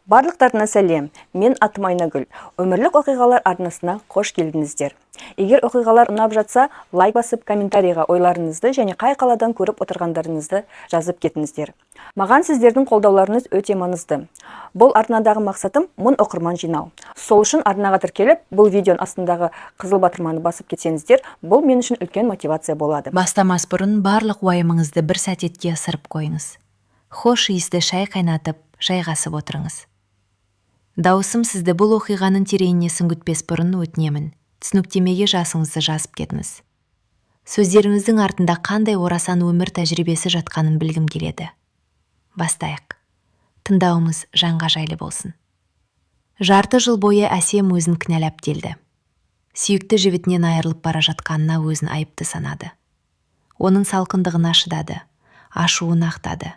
Барлықтарына сәлем. Мен атым Айнагүл. Өмірлік оқиғалар арнасына қош келдіңіздер. Егер оқиғалар ұнап жатса, лайк басып, комментарийға ойларыңызды және қай қаладан көріп отырғандарыңызды жазып кетіңіздер. Маған сіздердің қолдауларыңыз өте маңызды. Бұл арнадағы мақсатым 1000 оқырман жинау. Сол үшін арнаға тіркеліп, бұл видеоның астындағы қызыл батырманы басып кетсеңіздер, бұл мен үшін үлкен мотивация болады. Бастамас бұрын барлық уайымыңызды бір сәтетке ысырып қойыңыз. Хош иісті шай қайнатып, жайғасып отырыңыз. Даусым сізді бұл оқиғаның тереңіне сүңгітпес бұрын өтінемін. Түсініктемеге жасыңызды жазып кетіңіз. Сөздеріңіздің артында қандай орасан өмір тәжірибесі жатқанын білгім келеді. Бастайық. Тыңдауымыз жанға жайлы болсын. Жарты жыл бойы Әсем өзін кінәлап келді. Сүйікті жігітінен айырылып бара жатқанына өзін айыпты санады. Оның салқындығына шыдады, ашуын ақтады.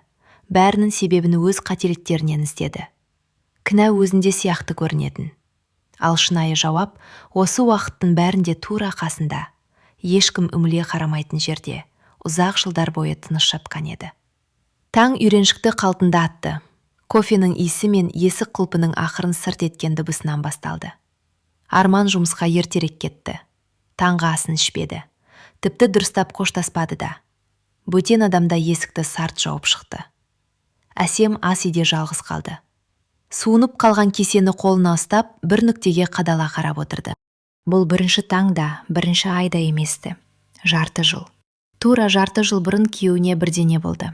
Бәрінің себебін өз қателіктерінен іздеді. Кінә өзінде сияқты көрінетін. Ал шынайы жауап осы уақыттың бәрінде тура қасында, ешкім үңіле қарамайтын жерде, ұзақ жылдар бойы тыныш жатқан еді. Таң үйреншікті қалпында атты. Кофенің иісі мен есік құлпының ақырын сырт еткен дыбысынан басталды. Арман жұмысқа ертерек кетті. Таңғы асын ішпеді. Тіпті дұрыстап қоштаспады да. Бөтен адамда есікті сарт жауып шықты. Әсем ас үйде жалғыз қалды. Суынып қалған кесені қолына ұстап, бір нүктеге қадала қарап отырды. Бұл бірінші таңда, бірінші айда еместі. Жарты жыл. Тура жарты жыл бұрын күйеуіне бірдеңе болды.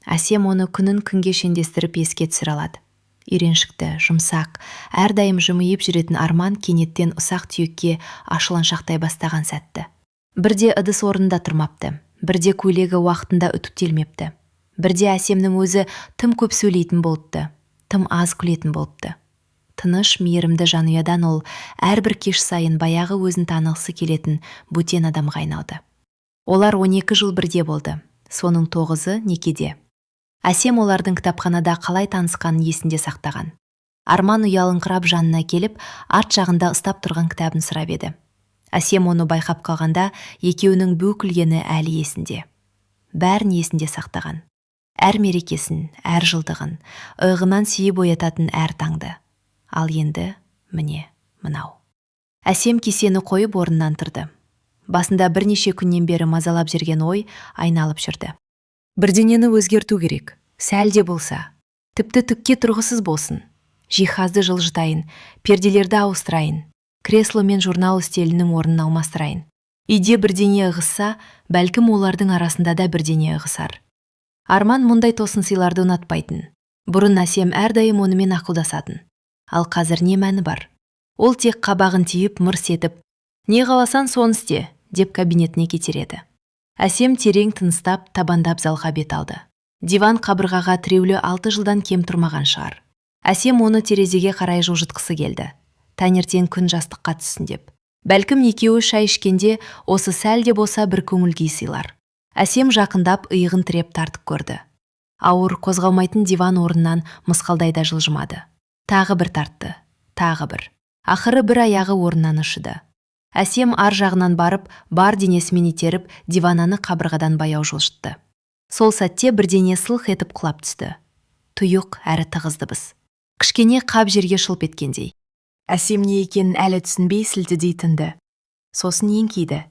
Әсем оны күнін күнге шендестіріп еске түсіре алады. Үйреншікті, жұмсақ, әрдайым жымиып жүретін Арман кенеттен ұсақ түйекке ашуланшақтай бастаған сәтті. Бірде ыдыс орнында тұрмапты, бірде көйлегі уақытында үтіктелмепті. Бірде Әсемнің өзі тым көп сөйлейтін болыпты, тым аз күлетін болыпты. Тыныш, мейірімді жанұядан ол әрбір кеш сайын баяғы өзін танығысы келетін бөтен адамға айналды. Олар 12 жыл бірде болды, соның 9-ы некеде. Әсем олардың кітапханада қалай танысқанын есінде сақтаған. Арман ұялыңқырап жанына келіп, арт жағында ұстап тұрған кітабын сұрап еді. Әсем оны байқап қалғанда, екеуінің бу күлгені әлі есінде. Бәрін есінде сақтаған. Әр мерекесін, әр жылдығын, ұйғынан сүйіп оятатын әр таңды. Ал енді, міне, мынау. Әсем кесені қойып орнынан тұрды. Басында бірнеше күннен бері мазалап жүрген ой айналып жүрді. Бірдеңені өзгерту керек, сәл де болса. Тіпті түкке тұрғысыз болсын. Жиһазды жылжытайын, перделерді ауыстырайын, кресло мен журнал үстелінің орнын алмастырайын. Үйде бірдеңе ығысса, бәлкім олардың арасында да бірдеңе ығысар. Арман мұндай тосын сыйларды ұнатпайтын. Бұрын Әсем әрдайым онымен ақылдасатын. Ал қазір не мәні бар? Ол тек қабағын түйіп, мырс етіп, «Не қаласан соны істе», деп кабинетіне кетереді. Әсем терең тыныстап, табандап залға бет алды. Диван қабырғаға тіреулі 6 жылдан кем тұрмаған шығар. Әсем оны терезеге қарай жылжытқысы келді. Таңертең күн жастыққа түссін деп. Бәлкім екеуі шай ішкенде осы сәл де болса бір көңіл күй сыйлар. Әсем жақындап иығын тіреп тартып көрді. Ауыр, қозғалмайтын диван орнынан мысқалдайда жылжымады. Тағы бір тартты, тағы бір. Ақыры бір аяғы орнынан ұшыды. Әсем ар жағынан барып, бар денесімен итеріп, дивананы қабырғадан баяу жылжытты. Сол сәтте бірдеңе сылқ етіп құлап түсті. Тұйық әрі тығыз дыбыс. Кішкене қап жерге шылп еткендей. Әсем не екенін әлі түсінбей сілтідей тынды. Сосын еңкейді.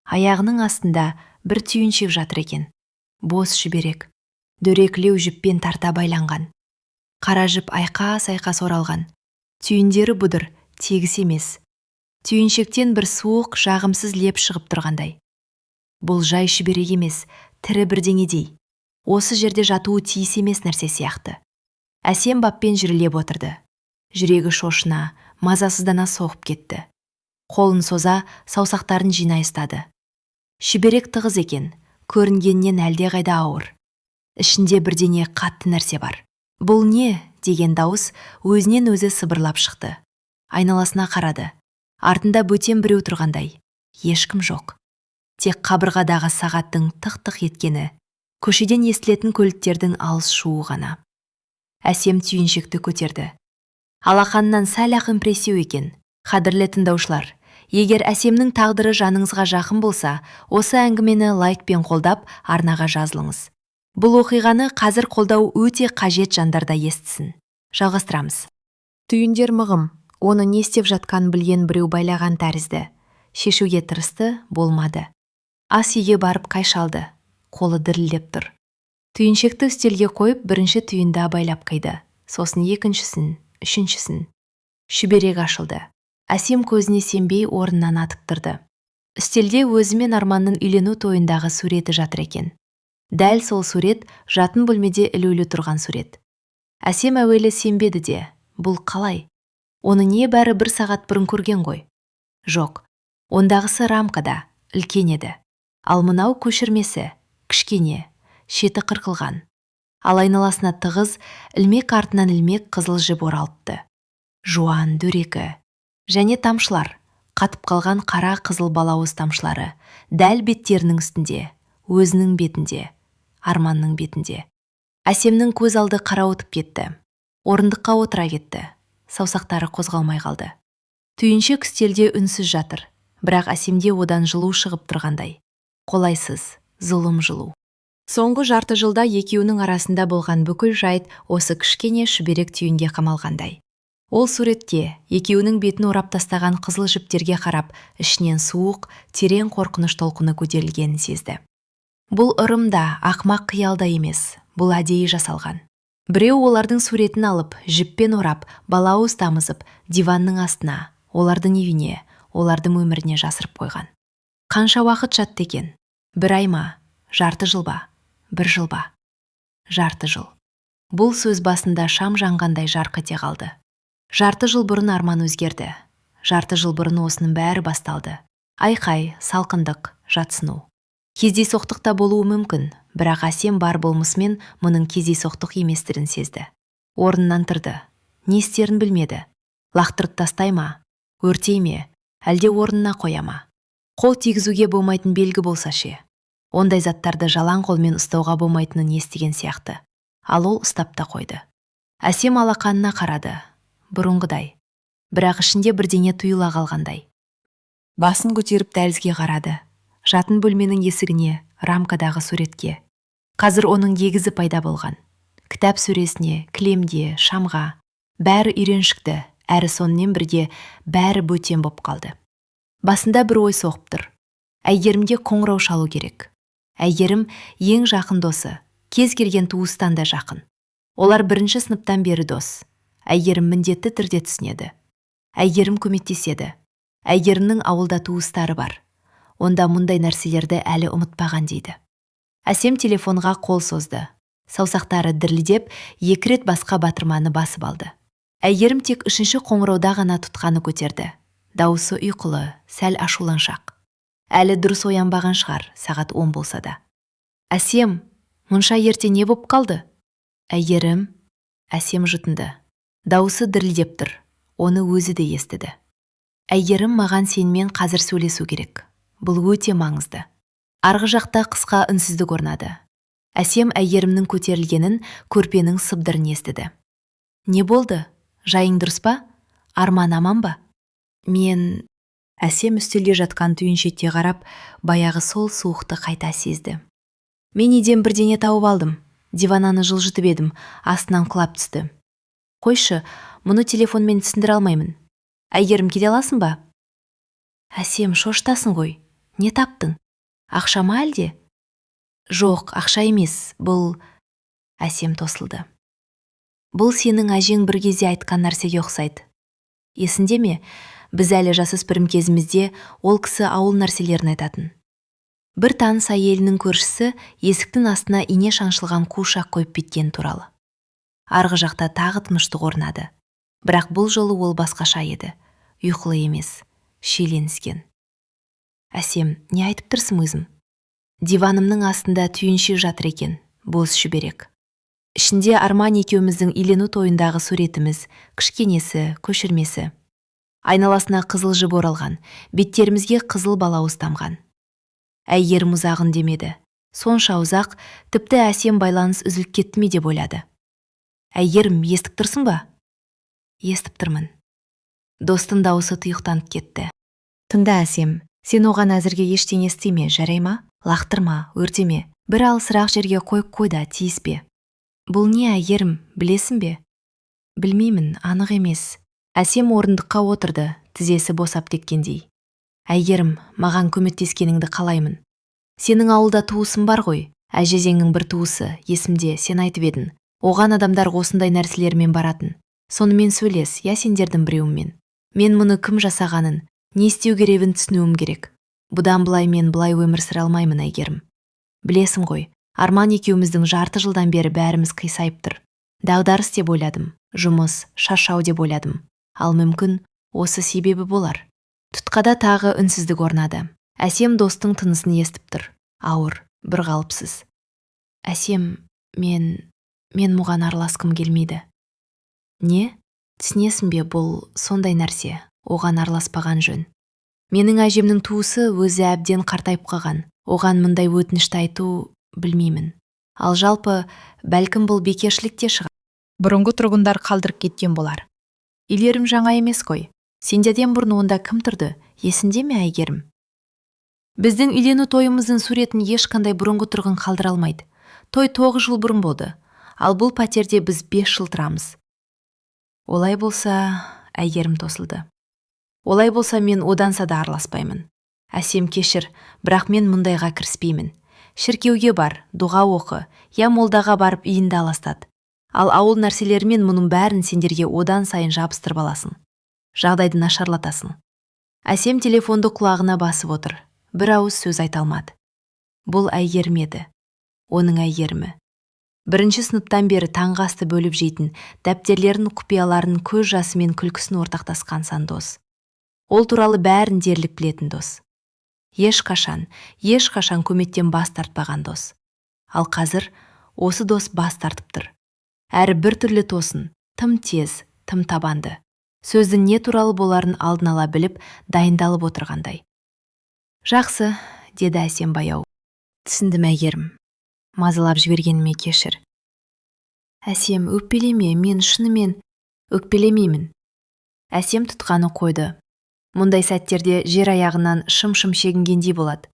Аяғының астында бір түйіншек жатыр екен. Бос жіберек. Дөрекілеу жіппен тарта байланған. Қара жіп айқа-сайқа оралған. Түйіндері бұдыр, тегіс емес. Түйіншектен бір суық, жағымсыз леп шығып тұрғандай. Бұл жай шүберек емес, тірі бірдеңедей. Осы жерде жатуы тиіс емес нәрсе сияқты. Әсем баппен жүрілеп отырды. Жүрегі шошына, мазасыздана соғып кетті. Қолын соза, саусақтарын жинай ұстады. Шүберек тығыз екен, көрінгеннен әлде қайда ауыр. Ішінде бірдеңе қатты нәрсе бар. Бұл не? Деген дауыс өзінен өзі сыбырлап шықты. Айналасына қарады. Артында бөтен біреу тұрғандай. Ешкім жоқ. Тек қабырғадағы сағаттың тық-тық еткені, көшеден естілетін көліктердің алыс шуы ғана. Әсем түйіншекті көтерді. Алақанынан сәл-ақ импрессию екен. Қадірлі тыңдаушылар, егер Әсемнің тағдыры жаныңызға жақын болса, осы әңгімені лайкпен қолдап, арнаға жазылыңыз. Бұл оқиғаны қазір қолдау өте қажет жандарда естісін. Жалғастырамыз. Түйіндер мығым, оны не істеп жатқанын білген біреу байлаған тәрізді. Шешуге тырысты, болмады. Ас үйге барып қайшалды, қолы дірілдеп тұр. Түйіншекті үстелге қойып, бірінші түйінді абайлап қиды. Сосын екіншісін, үшіншісін. Шүберек ашылды. Әсем көзіне сенбей орнынан атып тұрды. Үстелде өзі мен Арманның үйлену тойындағы суреті жатыр екен. Дәл сол сурет жатын бөлмеде ілулі тұрған сурет. Әсем әуелі сенбеді де, бұл қалай? Оны не бәрі 1 сағат бұрын көрген ғой? Жоқ, ондағысы рамкада, үлкен еді. Ал мынау көшірмесі, кішкене, шеті қырқылған. Ал айналасына тығыз, ілмек артынан ілмек қызыл жіп оралыпты. Жуан, дөрекі. Және тамшылар, қатып қалған қара қызыл балауыз тамшылары, дәл беттерінің үстінде, өзінің бетінде, Арманның бетінде. Әсемнің көз алды қарауытып кетті. Орындыққа отыра кетті. Саусақтары қозғалмай қалды. Түйіншек үстелде үнсіз жатыр, бірақ Әсемде одан жылу шығып тұрғандай. Қолайсыз, зұлым жылу. Соңғы жарты жылда екеуінің арасында болған бүкіл жайт осы кішкене шүберек түйінге қамалғандай. Ол суретте екеуінің бетін орап тастаған қызыл жіптерге қарап, ішінен суық, терең қорқыныш толқыны көтерілгенін сезді. Бұл ырымда, ақмақ қиялда емес, бұл әдейі жасалған. Біреу олардың суретін алып, жіппен орап, балауыз тамызып, диванның астына, олардың үйіне, олардың өміріне жасырып қойған. Қанша уақыт жатты екен? 1 ай ма? Жарты жыл ба? 1 жыл ба? Жарты жыл. Бұл сөз басында шам жанғандай жарқ ете қалды. Жарты жыл бұрын Арман өзгерді. Жарты жыл бұрын осының бәрі басталды. Айқай, салқындық, жатсыну. Кездейсоқтық та болуы мүмкін, бірақ Әсем бар болмысымен мұның кездейсоқтық еместігін сезді. Орнынан тұрды. Не істерін білмеді. Лақтырып тастай ма? Өртей ме? Әлде орнына қоя ма? Қол тигізуге болмайтын белгі болса ше. Ондай заттарды жалаң қолмен ұстауға болмайтынын естіген сияқты. Ал ол ұстап та қойды. Әсем алақанына қарады. Бұрынғыдай. Бірақ ішінде бірдеңе тұйыла қалғандай. Басын көтеріп дәлізге қарады. Жатын бөлменің есігіне, рамкадағы суретке. Қазір оның егізі пайда болған. Кітап сөресіне, кілемге, шамға. Бәрі үйреншікті, әрі сонымен бірге бәрі бөтен боп қалды. Басында бір ой соғып тұр. Әйгерімге қоңырау шалу керек. Әйгерім ең жақын досы, кез келген туыстан да жақын. Олар 1 сыныптан бері дос. Әйгерім міндетті түрде түсінеді. Әйгерім көмектеседі. Әйгерімнің ауылда туыстары бар. Онда мұндай нәрселерді әлі ұмытпаған дейді. Әсем телефонға қол созды. Саусақтары дірілдеп, 2 рет басқа батырманы басып алды. Әйгерім тек 3-ші қоңырауда ғана тұтқаны көтерді. Дауысы ұйқылы, сәл ашуланшақ. Әлі дұрыс оянбаған шығар, сағат 10 болса да. Әсем, мұнша ерте не боп қалды? Әйгерім, Әсем жұтынды. Дауысы дірілдеп тұр. Оны өзі де естіді. Әйгерім, маған сенімен қазір сөйлесу керек. Бұл өте маңызды. Арғы жақта қысқа үнсіздік орнады. Әсем Әйгерімнің көтерілгенін, көрпенің сыбдырын естіді. Не болды? Жайың дұрыс па? Арман аман ба? Мен... Әсем үстелде жатқан түйіншекке қарап, баяғы сол суықты қайта сезді. Мен үйден бірдеңе тауып алдым. Дивананы жылжытып едім, астынан құлап түсті. Қойшы, мұны телефонмен түсіндіре алмаймын. Әйгерім, келе аласың ба? Әсем, шоштасың ғой. Не таптың? Ақша ма әлде? Жоқ, ақша емес, бұл... Әсем тосылды. Бұл сенің әжең бір кезде айтқан нәрсеге ұқсайды. Есінде ме? Біз әлі жасөспірім кезімізде ол кісі ауыл нәрселерін айтатын. Бір таныс әйелінің көршісі есіктің астына ине шаншылған қуышақ қойып кеткен туралы. Арғы жақта тағы тыныштық орнады. Бірақ бұл жолы ол басқаша еді. Ұйқылы емес, шиеленіскен. Әсем, не айтып тұрсың өзім? Диванымның астында түйіншек жатыр екен, боз шүберек. Ішінде Арман екеуміздің үйлену тойындағы суретіміз, кішкенесі, көшірмесі. Айналасына қызыл жіп оралған, беттерімізге қызыл балауыз тамған. Әйгерім ұзағын демеді. Сонша ұзақ, тіпті Әсем байланыс үзіліп кетті ме деп ойлады. Әйгерім, естіп тұрсың ба? Естіп тұрмын. Достың дауысы тұйықтанып кетті. Тыңда, Әсем, сен оған әзірге ештеңе істеме, жарай ма? Лақтырма, өртеме. Бір алысырақ жерге қойып қойда, тиіспе. Бұл не, Әйгерім, білесің бе? Білмеймін, анық емес. Әсем орындыққа отырды, тізесі босап кеткендей. Әйгерім, маған көмектескеніңді қалаймын. Сенің ауылда туысың бар ғой, әжезеңнің бір туысы, есімде, сен айтып едің. Оған адамдар осындай нәрселермен баратын. Сонымен сөйлес, я сендердің біреуіммен. Мен мұны кім жасағанын, не істеу керегін түсінуім керек. Бұдан былай мен бұлай өмір сүре алмаймын, Әйгерім. Білесің ғой, Арман екеуміздің жарты жылдан бері бәріміз қисайып тұр. Дағдарыс деп ойладым, жұмыс, шаршау деп ойладым. Ал мүмкін осы себебі болар. Тұтқада тағы үнсіздік орнады. Әсем достың тынысын естіп тұр. Ауыр, бір қалыпсыз. Әсем, мен мұған араласқым келмейді. Не? Түсінесің бе, бұл сондай нәрсе, оған араласпаған жөн. Менің әжемнің туысы өзі әбден қартайып қалған. Оған мұндай өтінішті айту, білмеймін. Ал жалпы, бәлкім бұл бекершілік те шығар. Бұрынғы тұрғындар қалдырып кеткен болар. Үйлерім жаңа емес қой. Сендерден бұрын онда кім тұрды? Есіңде ме, Әйгерім? Біздің үйлену тойымыздың суретін ешқандай бұрынғы тұрғын қалдыра алмайды. Той 9 жыл бұрын болды. Ал бұл пәтерде біз 5 жыл тұрамыз. Олай болса, Әйгерім тосылды. Олай болса мен оданса да араласпаймын. Әсем, кешір, бірақ мен мұндайға кіріспеймін. Шіркеуге бар, дұға оқы, я молдаға барып үйінді аластат. Ал ауыл нәрселерімен мұның бәрін сендерге одан сайын жабыстырып аласың. Жағдайды нашарлатасың. Әсем телефонды құлағына басып отыр. Бір ауыз сөз айта алмады. Бұл Әйгерім еді. Оның Әйгерімі. Бірінші сыныптан бері таңғы асты бөліп жейтін, дәптерлерін, құпияларын, көз жасымен күлкісін ортақтасқан сандос. Ол туралы бәрін дерлік білетін дос. Ешқашан көмектен бас тартпаған дос. Ал қазір осы дос бас тартып тұр. Әрі бір түрлі тосын, тым тез, тым табанды. Сөздің не туралы боларын алдын ала біліп, дайындалып отырғандай. Жақсы, деді Әсем баяу. Түсіндім, Әйгерім. Мазалап жібергеніме кешір. Әсем, өкпелеме, мен шынымен өкпелемеймін. Әсем тұтқаны қойды. Мұндай сәттерде жер аяғынан шым-шым шегінгендей болады.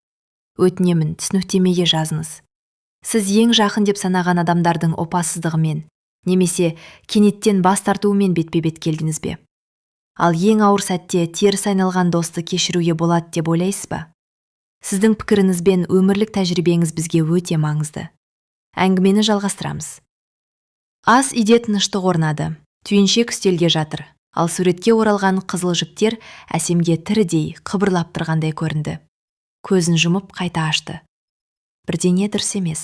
Өтінемін, түсініктемеге жазыңыз. Сіз ең жақын деп санаған адамдардың опасыздығымен, немесе кенеттен бас тартуымен бетпе-бет келдіңіз бе? Ал ең ауыр сәтте теріс айналған досты кешіруге болады деп ойлайсыз ба? Сіздің пікіріңіз бен өмірлік тәжірибеңіз бізге өте маңызды. Әңгімені жалғастырамыз. Ас үйде тыныштық орнады. Түйіншек үстелге жатыр. Ал суретке оралған қызыл жіптер Әсемге тірідей қыбырлап тұрғандай көрінді. Көзін жұмып қайта ашты. Бірдеңе дұрыс емес.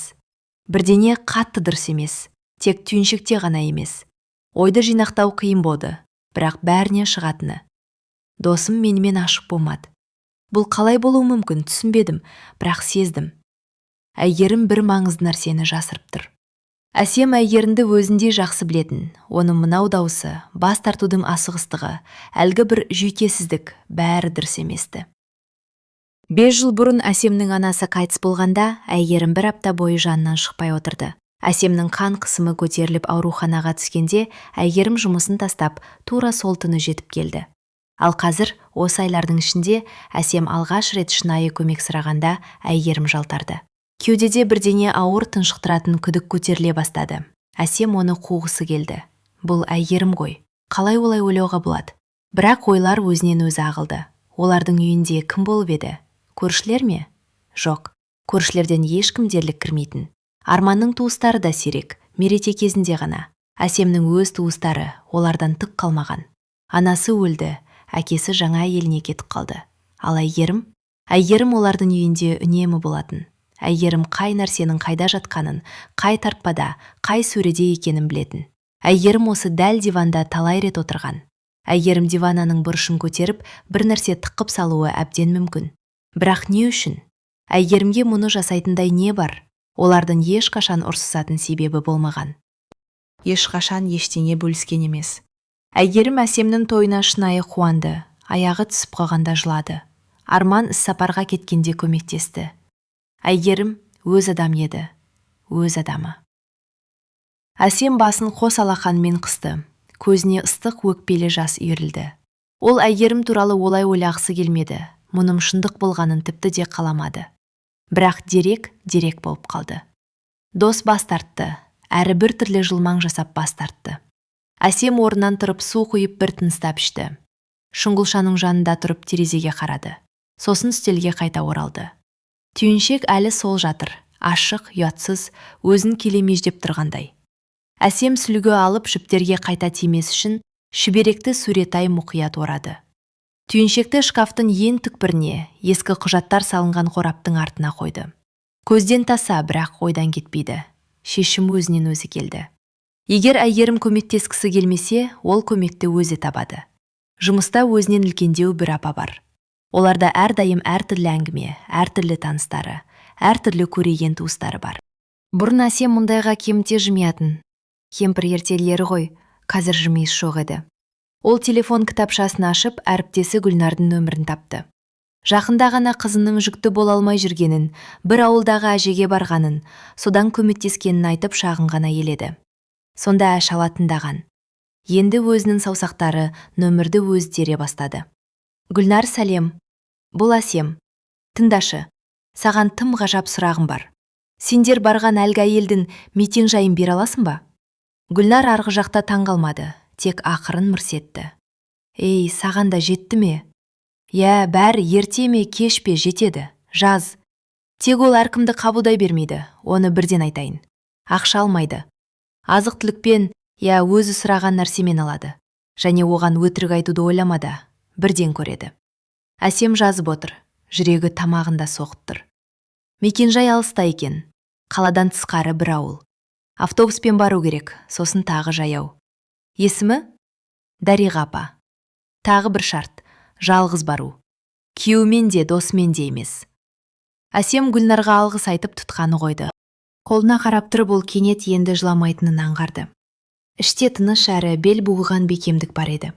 Бірдеңе қатты дұрыс емес. Тек түйіншекте ғана емес. Ойды жинақтау қиын болды, бірақ бәріне шығатыны. Досым менімен ашық болмады. Бұл қалай болуы мүмкін, түсінбедім, бірақ сездім. Әйгерім бір маңызды нәрсені жасырып тұр. Әсем Әйгерімді өзінде жақсы білетін, оның мынау дауысы, бас тартудың асығыстығы, әлгі бір жүйкесіздік, бәрі дұрыс еместі. 5 жыл бұрын Әсемнің анасы қайтыс болғанда, Әйгерім бір апта бойы жанынан шықпай отырды. Әсемнің қан қысымы көтеріліп ауруханаға түскенде, Әйгерім жұмысын тастап, тура сол түні жетіп келді. Ал қазір, осы айлардың ішінде, Әсем алғаш рет шынайы көмек сұрағанда, Әйгерім жалтарды. Кеудеде бірдеңе ауыр тұншықтыратын күдік көтеріле бастады. Әсем оны қуғысы келді. Бұл Әйгерім ғой. Қалай олай ойлауға болады? Бірақ ойлар өзінен өзі ағылды. Олардың үйінде кім болып еді? Көршілер ме? Жоқ. Көршілерден ешкім дерлік кірмейтін. Арманның туыстары да сирек, мереке кезінде ғана. Әсемнің өз туыстары олардан тық қалмаған. Анасы өлді, әкесі жаңа еліне кетіп қалды. Ал Әйгерім олардың үйінде үнемі болатын. Әйгерім қай нәрсенің қайда жатқанын, қай тартпада, қай сөреде екенін білетін. Әйгерім осы дәл диванда талай рет отырған. Әйгерім дивананың бұрышын көтеріп, бір нәрсе тыққып салуы әбден мүмкін. Бірақ не үшін? Әйгерімге мұны жасайтындай не бар? Олардың ешқашан ұрсысатын себебі болмаған. Ешқашан ештеңе бөліскен емес. Әйгерім Әсемнің тойына шынайы қуанды, аяғы түсіп қалғанда жылады. Арман іссапарға кеткенде көмектесті. Әйгерім өз адам еді, өз адамы. Әсем басын қос алақанымен қысты. Көзіне ыстық өкпелі жас үйірілді. Ол Әйгерім туралы олай ойлағысы келмеді. Мұным шындық болғанын тіпті де қаламады. Бірақ дерек болып қалды. Дос бас тартты, әрі бір түрлі жылмаң жасап бас тартты. Әсем орнынан тұрып су құйып бір тыныстап ішті. Шұңғылшаның жанында тұрып терезеге қарады. Сосын үстелге қайта оралды. Түйіншек әлі сол жатыр, ашық, ұятсыз, өзін келемеждеп тұрғандай. Әсем сүлгі алып жіптерге қайта тимес үшін шүберекті суретай мұқият орады. Түйіншекті шкафтың ең түкпіріне, ескі құжаттар салынған қораптың артына қойды. Көзден таса, бірақ ойдан кетпейді. Шешім өзінен өзі келді. Егер әйгерім көмектескісі келмесе, ол көмекті өзі табады. Жұмыста өзінен үлкендеу бір апа бар. Оларда әрдайым әртүрлі әңгіме, әртүрлі таныстары, әртүрлі көреген туыстары бар. Бұрын Әсем мұндайға кемте жымиятын. Кемпір ертелері ғой, қазір жымиыс жоқ еді. Ол телефон кітапшасын ашып, әріптесі Гүлнардың нөмірін тапты. Жақында ғана қызының жүкті бола алмай жүргенін, бір ауылдағы әжеге барғанын, содан көмектескенін айтып шағынған әйел еді. Сонда әш алатындаған. Енді өзінің саусақтары нөмірді өз тере бастады. Гүлнар, сәлем. Бұл Әсем. Тыңдашы, саған тым ғажап сұрағым бар. Сендер барған әлгі әйелдің митинг жайын бере аласың ба? Гүлнар арғы жақта таңғалмады, тек ақырын мырс етті. Ей, саған да жетті ме? Я, бәрі ерте ме, кеш пе жетеді, жаз. Тек ол әркімді қабылдай бермейді, оны бірден айтайын. Ақша алмайды. Азық-түлікпен, я өзі сұраған нәрсемен алады. Және оған өтірік айтуды ойламада, бірден көреді. Әсем жазып отыр, жүрегі тамағында соғып тұр. Мекенжай алыста екен, қаладан тысқары бір ауыл. Автобуспен бару керек, сосын тағы жаяу. Есімі? Дариға апа. Тағы бір шарт, жалғыз бару. Күйеумен де, досымен де емес. Әсем Гүлнарға алғыс айтып тұтқаны қойды. Қолына қарап тұрып ол кенет енді жыламайтынын аңғарды. Іште тыныш әрі бел буған бекемдік бар еді.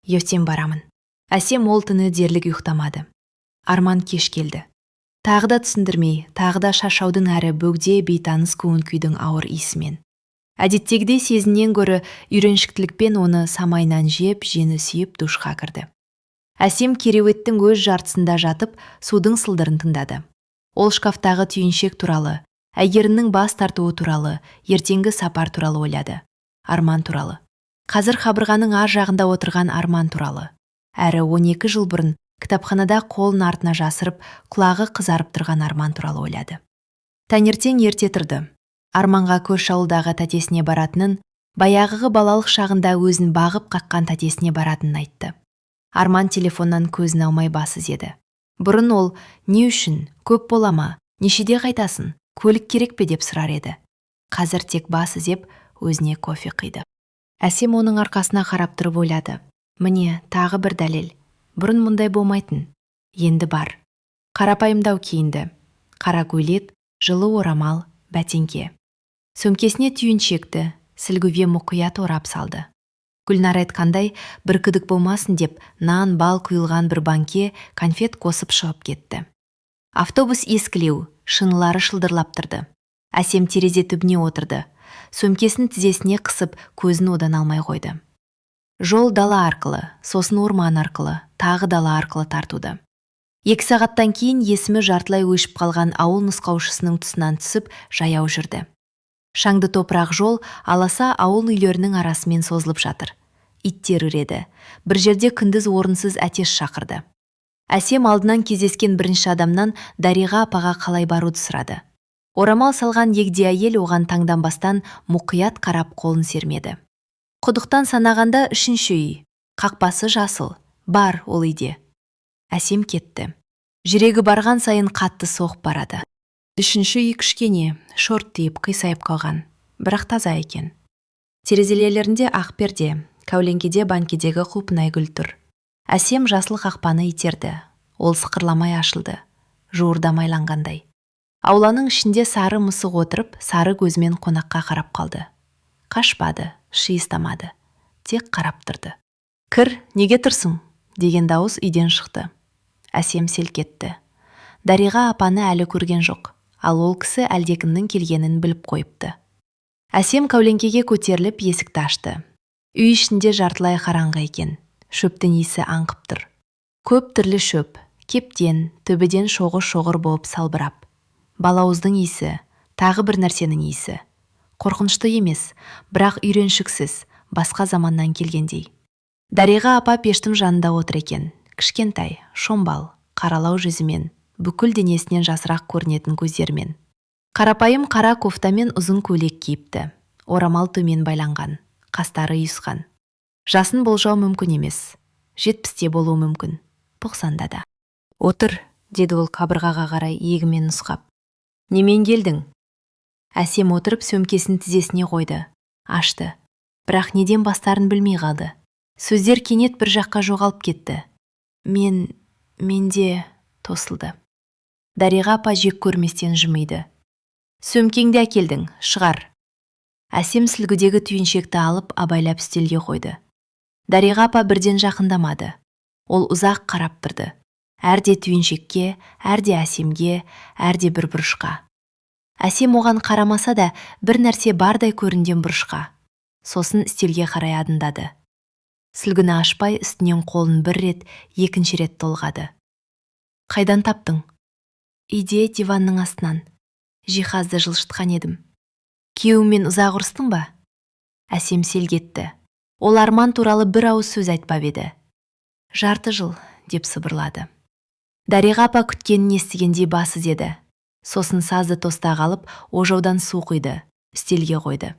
Ертең барамын. Әсем ол түні дерлік ұйықтамады. Арман кеш келді. Тағы да түсіндірмей, тағы да шашаудың әрі бөгде бейтаныс көңіл күйдің ауыр иісімен. Әдеттегідей сезінен гөрі үйреншіктілікпен оны самайынан жеп, жеңі сүйіп душқа кірді. Әсем кереуеттің өз жартысында жатып, судың сылдырын тыңдады. Ол шкафтағы түйіншек туралы, әйгерімнің бас тартуы туралы, ертеңгі сапар туралы ойлады. Арман туралы. Қазір қабырғаның ар жағында отырған Арман туралы. Әрі 12 жыл бұрын кітапханада қолын артына жасырып, құлағы қызарып тұрған Арман туралы ойлады. Таңертең ерте тұрды. Арманға көрші ауылдағы тәтесіне баратынын, баяғығы балалық шағында өзін бағып қаққан тәтесіне баратынын айтты. Арман телефоннан көзін алмай басыз еді. Бұрын ол, не үшін, көп болама, нешеде қайтасын, көлік керек пе деп сұрар еді. Қазір тек бас ізеп, өзіне кофе қиды. Әсем оның арқасына қарап тұрып ойлады. Міне, тағы бір дәлел. Бұрын мұндай болмайтын. Енді бар. Қарапайымдау киінді. Қара көйлек, жылы орамал, бәтеңке. Сөмкесіне түйіншекті, сілгуге мұқият орап салды. Гүлнар айтқандай, бір күдік болмасын деп, нан, бал құйылған бір банке конфет қосып шығып кетті. Автобус ескілеу, шынылары шылдырлап тұрды. Әсем терезе түбіне отырды. Сөмкесін тізесіне қысып, көзін одан алмай қойды. Жол дала арқылы, сосын орман арқылы, тағы дала арқылы тартуды. 2 сағаттан кейін есімі жартылай өшіп қалған ауыл нұсқаушысының тұсынан түсіп, жаяу жүрді. Шаңды топырақ жол аласа ауыл үйлерінің арасымен созылып жатыр. Иттер үреді. Бір жерде күндіз орынсыз әтеш шақырды. Әсем алдынан кездескен бірінші адамнан Дариға апаға қалай баруды сұрады. Орамал салған егде әйел оған таңданбастан мұқият қарап қолын сермеді. Құдықтан санағанда 3-ші үй. Қақпасы жасыл. Бар ол үйде. Әсем кетті. Жүрегі барған сайын қатты соғып барады. 3-ші үй кішкене, шорт тиіп, қисайып қалған. Бірақ таза екен. Терезелерінде ақ перде, кәуленкеде банкедегі құлпынай гүл тұр. Әсем жасыл қақпаны итерді. Ол сықырламай ашылды. Жуырда майланғандай. Ауланың ішінде сары мысық отырып, сары көзімен қонаққа қарап қалды. Қашпады, шиыстамады. Тек қарап тұрды. Кір, неге тұрсың? Деген дауыс үйден шықты. Әсем селк етті. Дариға апаны әлі көрген жоқ. Ал ол кісі әлдекімнің келгенін біліп қойыпты. Әсем кәуленкеге көтеріліп есікті ашты. Үй ішінде жартылай қараңғы екен. Шөптің иісі аңқып тұр. Көп түрлі шөп, кептен, төбеден шоғыр-шоғыр болып салбырап. Балауыздың иісі, тағы бір нәрсенің иісі. Қорқынышты емес, бірақ үйреншіксіз, басқа заманнан келгендей. Дариға апа пештің жанында отыр екен. Кішкентай, шомбал, қаралау жүзімен, бүкіл денесінен жасырақ көрінетін көздермен. Қарапайым қара кофтамен ұзын көйлек киіпті. Орамал төмен байланған, қастары үйісқан. Жасын болжау мүмкін емес. 70-те болуы мүмкін. 90-да да. Отыр, деді ол қабырғаға қарай иегімен нұсқап. Немен келдің? Әсем отырып сөмкесін тізесіне қойды. Ашты. Бірақ неден бастарын білмей қалды. Сөздер кенет бір жаққа жоғалып кетті. Менде тосылды. Дариға апа жек көрместен жымиды. Сөмкеңді әкелдің, шығар. Әсем сүлгідегі түйіншекті алып абайлап үстелге қойды. Дариға апа бірден жақындамады. Ол ұзақ қарап тұрды. Әрде түйіншекке, әрде Әсемге, әрде бір бұрышқа. Әсем оған қарамаса да бір нәрсе бардай көрінген бұрышқа. Сосын үстелге қарай адымдады. Сүлгіні ашпай үстінен қолын бір рет, екінші рет толғады. Қайдан таптың? Үйде диванның астынан. Жиһазды жылжытқан едім. Күйеуіңмен ұзақ ұрыстың ба? Әсем селк етті. Ол арман туралы бір ауыз сөз айтпап еді. 30 жыл, деп сыбырлады. Дариға апа күткенін естігендей басы деді. Сосын сазды тоста қалып, ожаудан су құйды, үстелге қойды.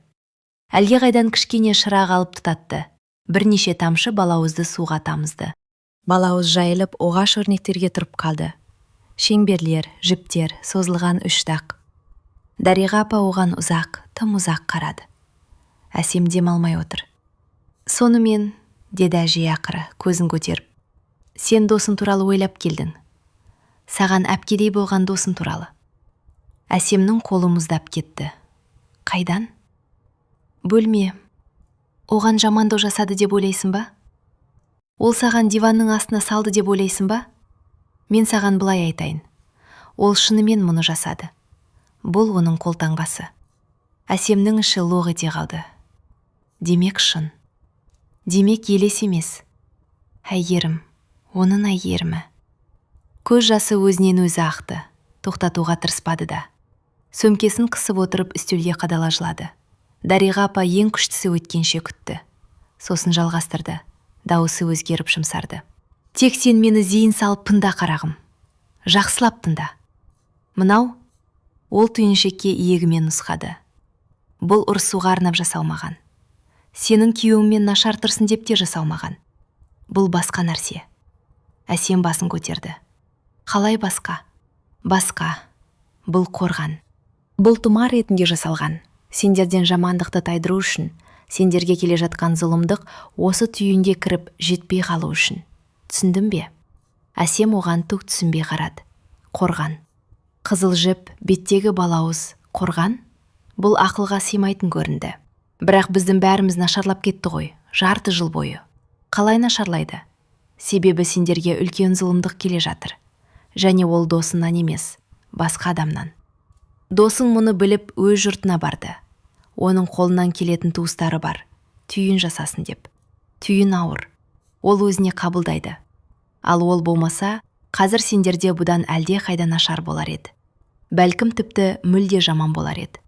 Әлге қайдан кішкене шырақ алып тұтатты. Бірнеше тамшы балауызды суға тамызды. Балауыз жайылып, оғаш өрнектерге тұрып қалды. Шеңберлер, жіптер, созылған 3 дақ. Дариға апа оған ұзақ, тым ұзақ қарады. Әсем демалмай отыр. Сонымен, деді әжей ақыры, көзін көтеріп. Сен досың туралы ойлап келдің. Саған әпкедей болған досың туралы. Әсемнің қолы мұздап кетті. Қайдан? Бөлме. Оған жамандық жасады деп ойлайсың ба? Ол саған диванның астына салды деп ойлайсың ба? Мен саған былай айтайын. Ол шынымен мұны жасады. Бұл оның қолтаңбасы. Әсемнің іші лоқ ете қалды. Демек шын. Демек елес емес. Әйгерім, оның әйгерімі. Көз жасы өзінен өзі ақты. Тоқтатуға тырыспады да. Сөмкесін қысып отырып үстелге қадала жылады. Дариға апа ең күштісі өткенше күтті. Сосын жалғастырды. Дауысы өзгеріп шымсарды. Тек сен мені зейін салып тыңда қарағым. Жақсылап тыңда. Мынау, ол түйіншекке иегімен нұсқады. Бұл ұрсуға арнап жасалмаған. Сенің күйеуіңмен нашар тұрсын деп те жасалмаған. Бұл басқа нәрсе. Әсем басын көтерді. Қалай басқа? Басқа. Бұл қорған. Бұл тұмар ретінде жасалған. Сендерден жамандықты тайдыру үшін, сендерге келе жатқан зұлымдық осы түйінге кіріп жетпей қалу үшін. Түсіндің бе? Әсем оған түк түсінбей қарады. Қорған. Қызыл жіп, беттегі балауыз, қорған? Бұл ақылға сыймайтын көрінді. Бірақ біздің бәріміз нашарлап кетті ғой, 30 жыл бойы. Қалай нашарлайды? Себебі сендерге үлкен зұлымдық келе жатыр. Және ол досынан емес, басқа адамнан. Досың мұны біліп өз жұртына барды. Оның қолынан келетін туыстары бар. Түйін жасасын деп. Түйін ауыр. Ол өзіне қабылдайды. Ал ол болмаса, қазір сендерде бұдан әлде қайда нашар болар еді. Бәлкім тіпті мүлде жаман болар еді.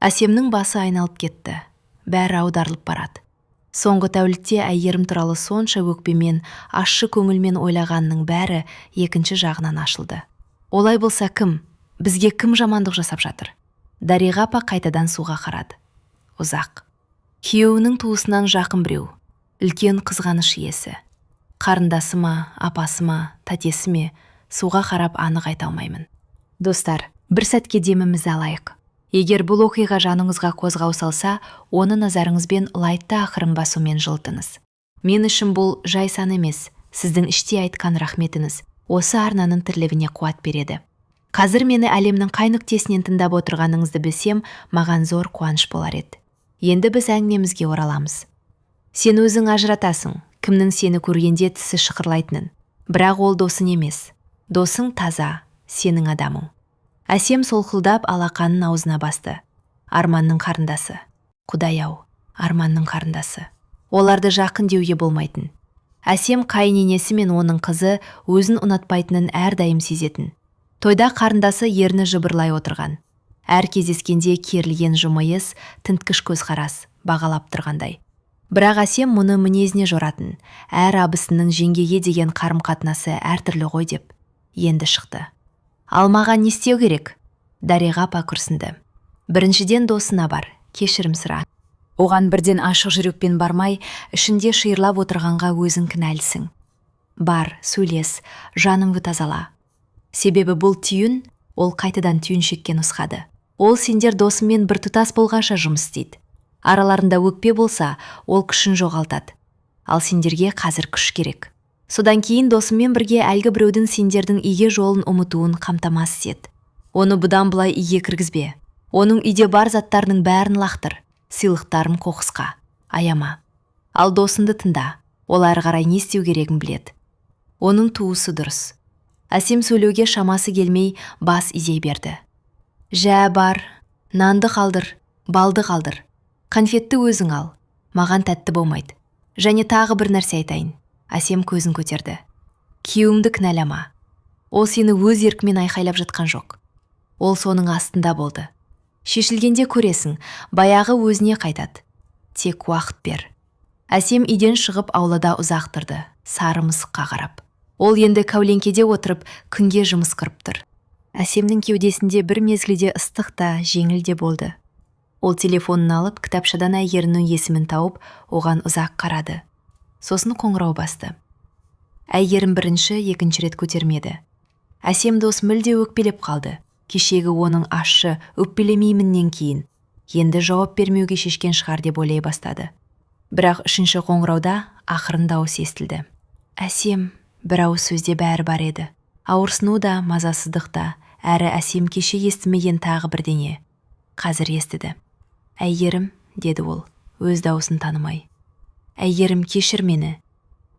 Әсемнің басы айналып кетті. Бәрі аударылып барады. Соңғы тәулікте әйгерім туралы сонша өкпемен, ащы көңілмен ойлағанның бәрі екінші жағынан ашылды. Олай болса кім? Бізге кім жамандық жасап жатыр? Дариға апа қайтадан суға қарады. Ұзақ. Күйеуінің туысынан жақын біреу. Үлкен қызғаныш иесі. Қарындасы ма, апасы ма, тәтесі ме, суға қарап анық айта алмаймын. Достар, бір сәтке демімізді алайық. Егер бұл оқиға жаныңызға қозғау салса, оны назарыңызбен лайтта ақырын басумен жылытыңыз. Мен үшін бұл жай сан емес, сіздің іштей айтқан рахметіңіз осы арнаның тірлігіне қуат береді. Қазір мені әлемнің қай нүктесінен тыңдап отырғаныңызды білсем, маған зор қуаныш болар еді. Енді біз әңгімемізге ораламыз. Сен өзің ажыратасың, кімнің сені көргенде тісі шықырлайтынын. Бірақ ол досың емес. Досың таза, сенің адамың. Әсем солқылдап алақанын аузына басты. Арманның қарындасы. Құдай-ау, Арманның қарындасы. Оларды жақын деуге болмайтын. Әсем қайыненесі мен оның қызы өзін ұнатпайтынын әрдайым сезетін. Тойда қарындасы ерні жыбырлай отырған. Әр кездескенде керілген жымиыс, тінткіш көзқарас, бағалап тұрғандай. Бірақ Әсем мұны мінезіне жоратын, әр абысының жеңгеге деген қарым-қатынасы әртүрлі ғой деп енді шықты. Ал маған не істеу керек? Дариға апа күрсінді. Біріншіден досына бар, кешірім сұра. Оған бірден ашық жүрекпен бармай, ішінде шиырлап отырғанға өзің кінәлісің. Бар, сөйлес, жаныңды тазала. Себебі бұл түйін, ол қайтадан түйін шеккен нұсқады. Ол сендер досымен бір тұтас болғанша жұмыс істейді. Араларында өкпе болса, ол күшін жоғалтады. Ал сендерге қазір күш керек. Содан кейін досымен бірге әлгі біреудің сендердің үйге жолын ұмытуын қамтамасыз ет. Оны бұдан бұлай үйге кіргізбе. Оның үйде бар заттарының бәрін лақтыр, сыйлықтарын қоқысқа. Аяма. Ал досыңды тыңда. Ол әрі қарай не істеу керегін біледі. Оның туысы дұрыс. Әсем сөйлеуге шамасы келмей бас изей берді. Жә бар, нанды қалдыр, балды қалдыр. Конфетті өзің ал, маған тәтті болмайды. Және тағы бір нәрсе айтайын. Әсем көзін көтерді. Күйеуіңді кінәлама. Ол сені өз еркімен айқайлап жатқан жоқ. Ол соның астында болды. Шешілгенде көресің, баяғы өзіне қайтады. Тек уақыт бер. Әсем үйден шығып аулада ұзақ тұрды, сары мысыққа қарап. Ол енді кәуленкеде отырып, күнге жұмыс қырып тұр. Әсемнің кеудесінде бір мезгілде ыстық та, жеңіл де болды. Ол телефонын алып, кітапшадан әйгерімнің есімін тауып, оған ұзақ қарады. Сосын қоңырау басты. Әйгерім бірінші, екінші рет көтермеді. Әсем дос мүлде өкпелеп қалды. Кешегі оның ащы, өкпелемейміннен кейін. Енді жауап бермеуге шешкен шығар деп ойлай бастады. Бірақ үшінші қоңырауда ақырын дауыс естілді. Әсем, бір ауыз сөзде бәрі бар еді. Ауырсыну да, мазасыздық та, әрі Әсем кеше естімеген тағы бірдеңе. Қазір естіді. Әйгерім, деді ол, өз дауысын танымай. Әйгерім, кешір мені.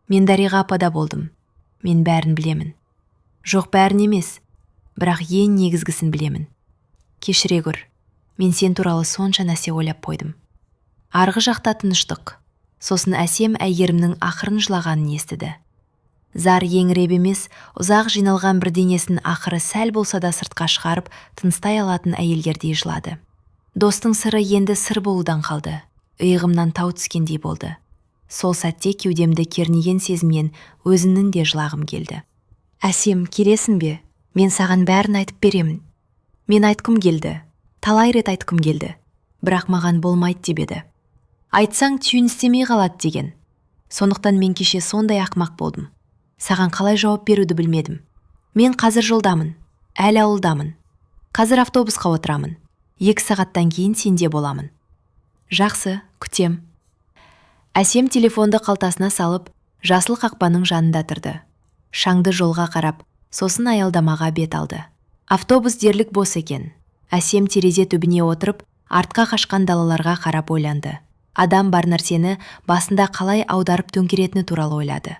Мен Дариға апада болдым. Мен бәрін білемін. Жоқ, бәрін емес, бірақ ең негізгісін білемін. Кешіре көр. Мен сен туралы сонша нәрсе ойлап қойдым. Арғы жақта тыныштық. Сосын Әсем Әйгерімнің ақырын жылағанын естіді. Зар еңіреп емес, ұзақ жиналған бірдеңесін ақыры сәл болса да сыртқа шығарып, тыныстай алатын әйелдердей жылады. Достың сыры енді сыр болудан қалды. Иығымнан тау түскендей болды. Сол сәтте кеудемді кернеген сезімнен өзімнің де жылағым келді. Әсем, келесің бе? Мен саған бәрін айтып беремін. Мен айтқым келді. Талай рет айтқым келді. Бірақ маған болмайды деп еді. Айтсаң түйін істемей қалады деген. Сондықтан мен кеше сондай ақымақ болдым. Саған қалай жауап беруді білмедім. Мен қазір жолдамын. Әлі ауылдамын. Қазір автобусқа отырамын. 2 сағаттан кейін сенде боламын. Жақсы, күтем. Әсем телефонды қалтасына салып, жасыл қақпаның жанында тұрды. Шаңды жолға қарап, сосын аялдамаға бет алды. Автобус дерлік бос екен. Әсем терезе түбіне отырып, артқа қашқан далаларға қарап ойланды. Адам бар нәрсені басында қалай аударып төңкеретіні туралы ойлады.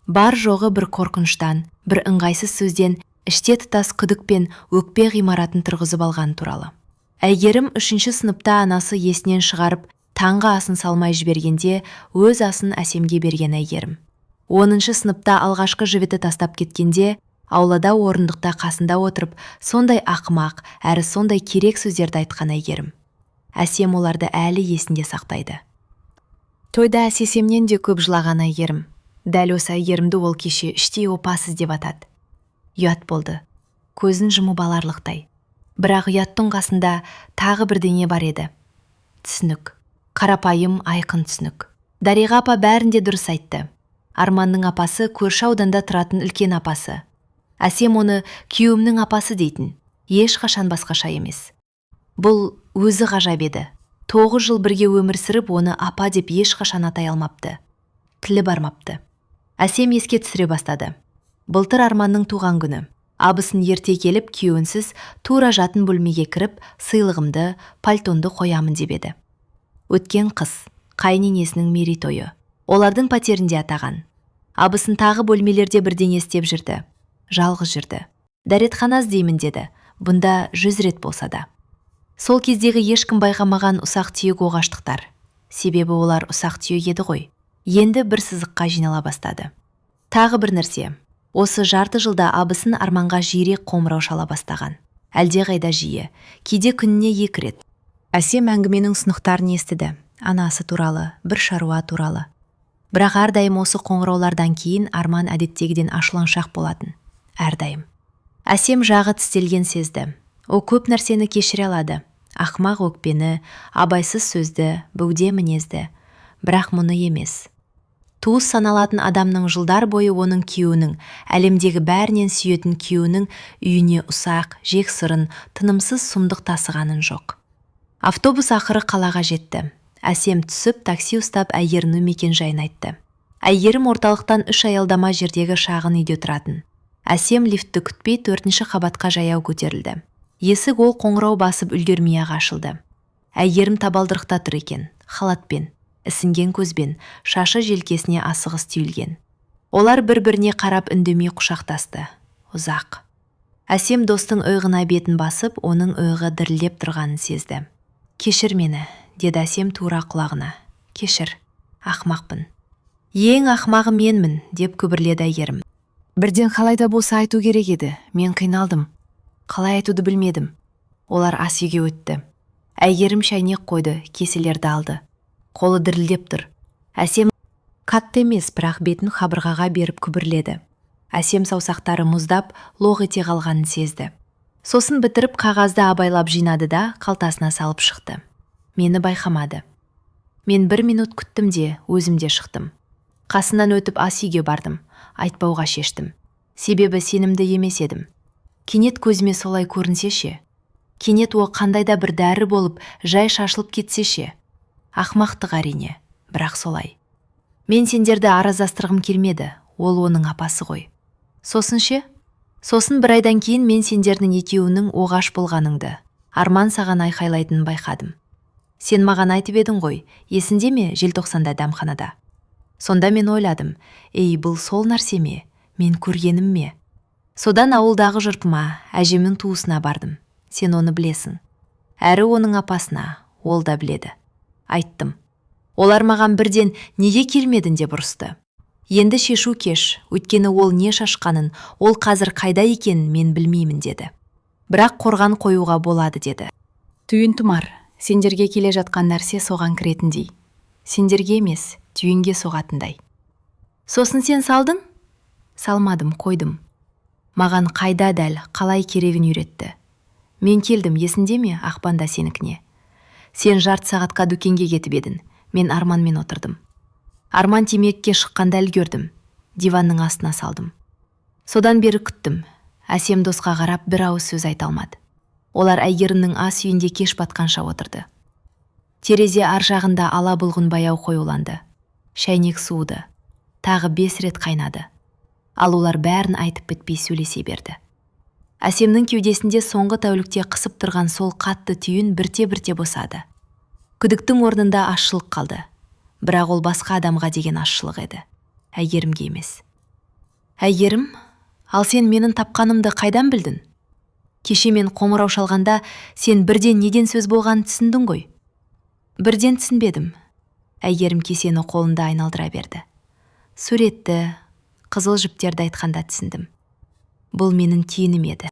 Бар жоғы бір қорқыныштан, бір ыңғайсыз сөзден, іште тұтас күдік пен өкпе ғимаратын тұрғызып алған туралы. Әйгерім 3-ші сыныпта анасы есінен шығарып, таңғы асын салмай жібергенде, өз асын Әсемге берген Әйгерім. 10-ші сыныпта алғашқы жігіті тастап кеткенде, аулада орындықта қасында отырып, сондай ақымақ, әрі сондай керек сөздерді айтқан Әйгерім. Әсем оларды әлі есінде сақтайды. Тойда Әсемнен де көп жылаған Әйгерім. Дәл осы Әйгерімді ол кеше іштей опасыз деп атады. Ұят болды. Көзін жұмып аларлықтай. Бірақ ұяттың қасында тағы бірдеңе бар еді. Түсінік. Қарапайым, айқын түсінік. Дариға апа бәрінде дұрыс айтты. Арманның апасы көрші ауданда тұратын үлкен апасы. Әсем оны күйеуімнің апасы дейтін. Ешқашан басқаша емес. Бұл өзі ғажап еді. 9 жыл бірге өмір сүріп, оны апа деп ешқашан атай алмапты. Тілі бармапты. Әсем еске түсіре бастады. Былтыр Арманның туған күні. Абысын ерте келіп, күйеуінсіз тура жатын бөлмеге кіріп, сыйлығымды, пальтонды қоямын деп еді. Өткен қыс, қайненесінің мерейтойы. Олардың пәтерінде атаған. Абысын тағы бөлмелерде бірдеңе істеп жүрді. Жалғыз жүрді. Дәретхана іздеймін деді. Бұнда 100 рет болса да. Сол кездегі ешкім байқамаған ұсақ түйек оғаштықтар. Себебі олар ұсақ түйек еді ғой. Енді бір сызыққа жинала бастады. Тағы бір нәрсе. Осы жарты жылда абысын Арманға жиірек қоңырау шала бастаған. Әлде қайда жиі, кейде күніне 2 рет. Әсем әңгіменің сынықтарын естіді. анасы туралы, бір шаруа туралы. Бірақ әрдайым осы қоңыраулардан кейін Арман әдеттегіден ашуланшақ болатын. Әрдайым. Әсем жағы тістелген сезді. О көп нәрсені кешіре алады. Ақмақ өкпені, абайсыз сөзді, бөгде мінезді. Бірақ мұны емес. Туыс саналатын адамның жылдар бойы оның күйеуінің, әлемдегі бәрінен сүйетін күйеуінің үйіне ұсақ, жек сырын, тынымсыз сұмдық тасығанын жоқ. Автобус ақыры қалаға жетті. Әсем түсіп, такси ұстап әйгерімнің мекен жайын айтты. Әйгерім орталықтан 3 аялдама жердегі шағын үйде тұратын. Әсем лифтті күтпей 4-ші қабатқа жаяу көтерілді. Есік ол қоңырау басып үлгермей-ақ ашылды. Әйгерім табалдырықта тұр екен, халатпен, ісінген көзбен, шашы желкесіне асығыс түйілген. Олар бір-біріне қарап үндемей құшақтасты. Ұзақ. Әсем достың ұйғына бетін басып, оның ұйғы дірілдеп тұрғанын сезді. Кешір мені, деді Әсем тура құлағына. Кешір, ақмақпын. Ең ақмағы менмін, деп күбірледі Әйгерім. Бірден қалайда болса айту керек еді, мен қиналдым. Қалай айтуды білмедім. Олар ас үйге өтті. Әйгерім шайнек қойды, кеселерді алды. Қолы дірілдеп тұр. Әсем қатты емес, бірақ бетін қабырғаға беріп күбірледі. Әсем саусақтары мұздап, лоқ ете қалғанын сезді. Сосын бітіріп қағазды абайлап жинады да қалтасына салып шықты. Мені байқамады. Мен 1 минут күттім де, өзімде шықтым. Қасынан өтіп ас үйге бардым. Айтпауға шештім. Себебі сенімді емес едім. Кенет көзіме солай көрінсе ше. Кенет о қандайда бір дәрі болып, жай шашылып кетсе ше. Ақмақтық әрине, бірақ солай. Мен сендерді араздастырғым келмеді, ол оның апасы ғой. Сосын ше? Сосын 1 айдан кейін мен сендердің екеуінің оғаш болғаныңды, Арман саған айқайлайтынын байқадым. Сен маған айтып едің ғой, есінде ме желтоқсанда дәмханада? Сонда мен ойладым, бұл сол нәрсе ме, мен көргенім ме? Содан ауылдағы жұртыма, әжемнің туысына бардым. Сен оны білесің. Әрі оның апасына, ол да біледі. Айттым. Олар маған бірден неге келмедің деп ұрысты. Енді шешу кеш, өйткені ол не шашқанын, ол қазір қайда екенін мен білмеймін деді. Бірақ қорған қоюға болады деді. Түйін тұмар, сендерге келе жатқан нәрсе соған кіретіндей. Сендерге емес, түйінге соғатындай. Сосын сен салдың? Салмадым, қойдым. Маған қайда дәл, қалай керегін үйретті. Мен келдім, есінде ме, ақпанда сенікіне. Сен жарты сағатқа дүкенге кетіп едің. Мен Арманмен отырдым. Арман темекке шыққанда үлгердім. Диванның астына салдым. Содан бері күттім. Әсем досқа қарап бір ауыз сөз айта алмады. Олар Әйгерімнің ас үйінде кеш батқанша отырды. Терезе ар жағында ала бұлғын баяу қоюланды. Шайнек суыды. Тағы 5 рет қайнады. Ал олар бәрін айтып бітпей сөйлесе берді. Әсемнің кеудесінде соңғы тәулікте қысып тұрған сол қатты түйін бірте-бірте босады. Күдіктің орнында ашшылық қалды. Бірақ ол басқа адамға деген ашшылық еді. Әйгерімге емес. Әйгерім, ал сен менің тапқанымды қайдан білдің? Кеше мен қоңырау шалғанда сен бірден неден сөз болғанын түсіндің ғой? Бірден түсінбедім. Әйгерім кесені қолында айналдыра берді. Суретті, қызыл жіптерді айтқанда түсіндім. Бұл менің түйінім еді.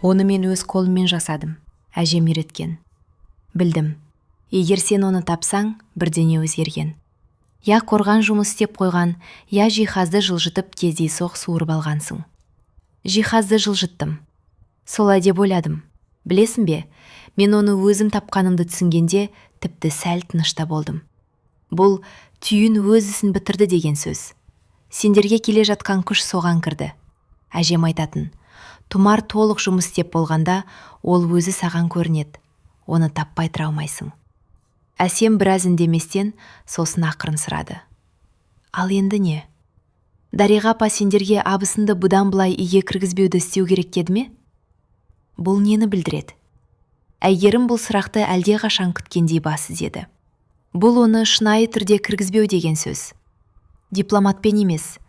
Оны мен өз қолыммен жасадым. Әжем үйреткен. Білдім. Егер сен оны тапсаң, бірдене өзгерген. Я қорған жұмыс істеп қойған, я жиһазды жылжытып кездейсоқ суырып алғансың. Жиһазды жылжыттым. Солай деп ойладым. Білесің бе, мен оны өзім тапқанымды түсінгенде тіпті сәл тынышта болдым. Бұл түйін өз ісін бітірді деген сөз. Сендерге келе жатқан күш соған кірді. Әжем айтатын, тұмар толық жұмыс істеп болғанда, ол өзі саған көрінеді. Оны таппай тұра алмайсың. Әсем біраз үндеместен сосын ақырын сұрады. Ал енді не? Дариға апа сендерге абысынды бұдан былай үйге кіргізбеуді істеу керек деді ме? Бұл нені білдіреді? Әйгерім бұл сұрақты әлде қашан күткендей бас изеді. Бұл оны шынайы түрде кіргізбеу деген сөз. Дипломатпен емес,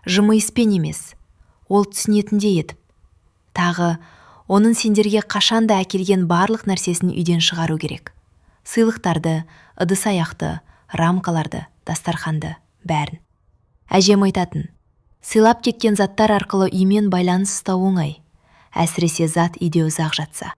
жымиыспен емес, ол түсінетіндей етіп. Тағы, оның сендерге қашанда әкелген барлық нәрсесін үйден шығару керек. Сыйлықтарды, ыдыс-аяқты, рамкаларды, дастарханды, бәрін. Әжем айтатын, сыйлап кеткен заттар арқылы үймен байланыс ұстау оңай. Әсіресе зат үйде ұзақ жатса.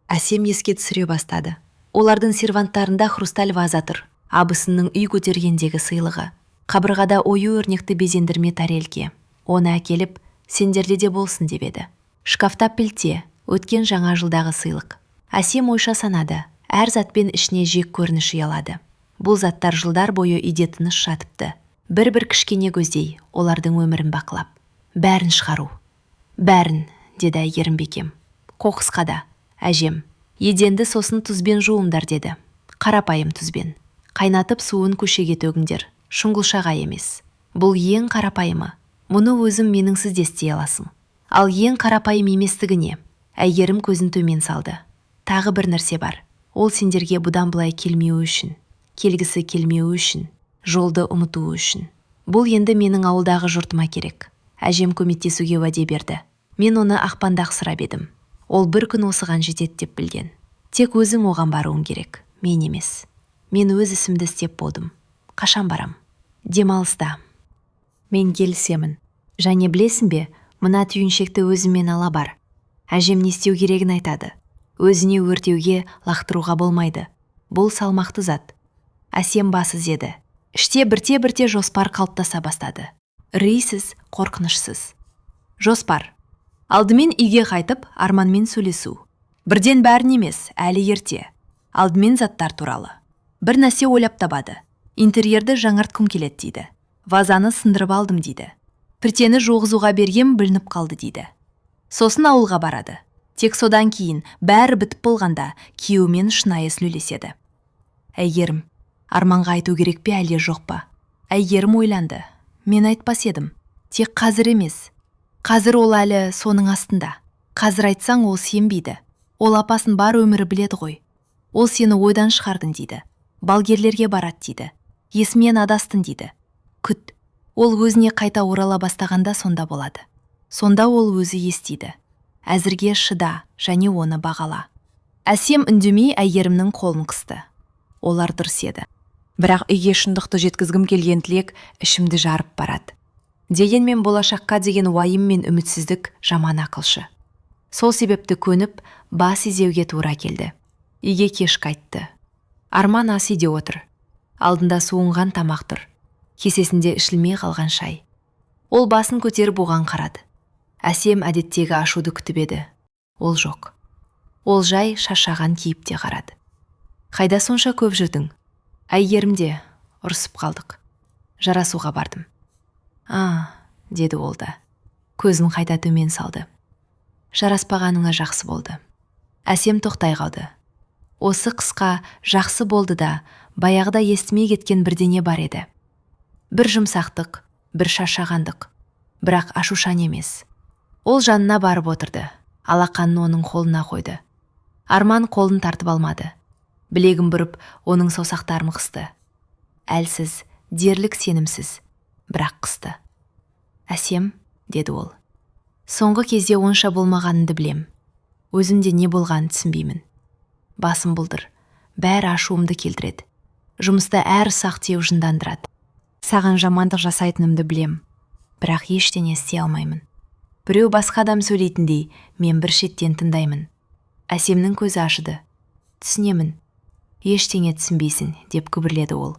Әсем еске түсіре бастады. Олардың серванттарында хрусталь ваза тұр. Абысының үй көтергендегі сыйлығы. Қабырғада ою өрнекті безендірме тарелке. Оны әкеліп, сендерде де болсын деп еді. Шкафта пілте, өткен жаңа жылдағы сыйлық. Әсем ойша санады, әр затпен ішіне жек көрініш ұялады. Бұл заттар жылдар бойы үйде тыныш жатыпты. Бір-бір кішкене көздей, олардың өмірін бақылап. Бәрін шығару. Бәрін, деді әйгерім бекем. Қоқысқа да, әжем. Еденді сосын тұзбен жуыңдар деді. Қарапайым тұзбен. Қайнатып суын көшеге төгіңдер. Шұңғылшаға емес. Бұл ең қарапайымы. Мұны өзім меніңсіз де істей аласың. Ал ең қарапайым еместігі не? Әйгерім көзін төмен салды. Тағы бір нәрсе бар. Ол сендерге бұдан былай келмеуі үшін. Келгісі келмеуі үшін. Жолды ұмытуы үшін. Бұл енді менің ауылдағы жұртыма керек. Әжем көмектесуге уәде берді. Мен оны ақпанда сұрап едім. Ол бір күн осыған жетеді деп білген. Тек өзің оған баруың керек, мен емес. Мен өз ісімді істеп болдым. Қашан барам? Демалыста. Мен келісемін. Және білесің бе, мына түйіншекті өзімен ала бар. Әжем не істеу керегін айтады. Өзіне өртеуге лақтыруға болмайды. Бұл салмақты зат. Әсем басы еді. Іште бірте-бірте жоспар қалыптаса бастады. Үрейсіз, қорқынышсыз. Жоспар. Алдымен үйге қайтып, Арманмен сөйлесу. Бірден бәрін емес, әлі ерте. Алдымен заттар туралы. Бір нәрсе ойлап табады. Интерьерді жаңартқым келеді дейді. Вазаны сындырып алдым дейді. Піртені жоғызуға бергем білініп қалды дейді. Сосын ауылға барады. Тек содан кейін бәрі бітіп болғанда күйеуімен шынайы сөйлеседі. Әйгерім, Арманға айту керек пе әлде жоқ па? Әйгерім ойланды. Мен айтпас едім. Тек қазір емес. Қазір ол әлі соның астында. Қазір айтсаң ол сенбейді. Ол апасын бар өмірі біледі ғой. Ол сені ойдан шығардың дейді. Балгерлерге барады дейді. Есімен адастын дейді. Күт. Ол өзіне қайта орала бастағанда сонда болады. Сонда ол өзі естиді. Әзірге шыда және оны бағала. Әсем үндемей Әйгерімнің қолын қысты. Олар дұрыс еді. Бірақ үйге шындықты жеткізгім келген тілек ішімді жарып барады. Дегенмен болашаққа деген уайым мен үмітсіздік жаман ақылшы. Сол себепті көніп, бас изеуге тура келді. Үйге кеш қайтты. Арман ас үйде отыр. Алдында суынған тамақ тұр. Кесесінде ішілмей қалған шай. Ол басын көтеріп оған қарады. Әсем әдеттегі ашуды күтіп еді. Ол жоқ. Ол жай шаршаған кейіпте қарады. Қайда сонша көп жүрдің? Әйгерімде, ұрысып қалдық. Жарасуға бардым. Деді ол да. Көзін қайта төмен салды. Жараспағаныңа жақсы болды. Әсем тоқтай қалды. Осы қысқа жақсы болды да, баяғыда естімей кеткен бірдеңе бар еді. Бір жұмсақтық, бір шаршағандық. Бірақ ашушан емес. Ол жанына барып отырды. Алақанын оның қолына қойды. Арман қолын тартып алмады. Білегін бұрып, оның саусақтарын қысты. Әлсіз, дерлік сенімсіз, бірақ қысты. Әсем, деді ол. Соңғы кезде онша болмағанымды білем. Өзімде не болғанын түсінбеймін. Басым бұлдыр, бәрі ашуымды келтіреді. Жұмыста әр ұсақ түйек жындандырады. Саған жамандық жасайтынымды білем, бірақ ештеңе істей алмаймын. Біреу басқа адам сөйлейтіндей, мен бір шеттен тыңдаймын. Әсемнің көзі ашыды. Түсінемін. Ештеңе түсінбейсің, деп күбірледі ол.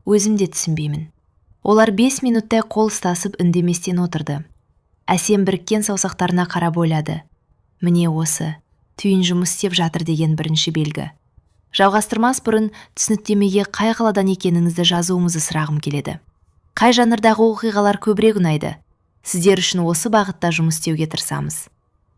Өзім де түсінбеймін. Олар 5 минуттай қол ұстасып үндеместен отырды. Әсем біріккен саусақтарына қарап ойлады. Міне осы, түйін жұмыс істеп жатыр деген бірінші белгі. Жалғастырмас бұрын түсініктемеге қай қаладан екеніңізді жазуыңызды сұрағым келеді. Қай жанрдағы оқиғалар көбірек ұнайды? Сіздер үшін осы бағытта жұмыс істеуге тырысамыз.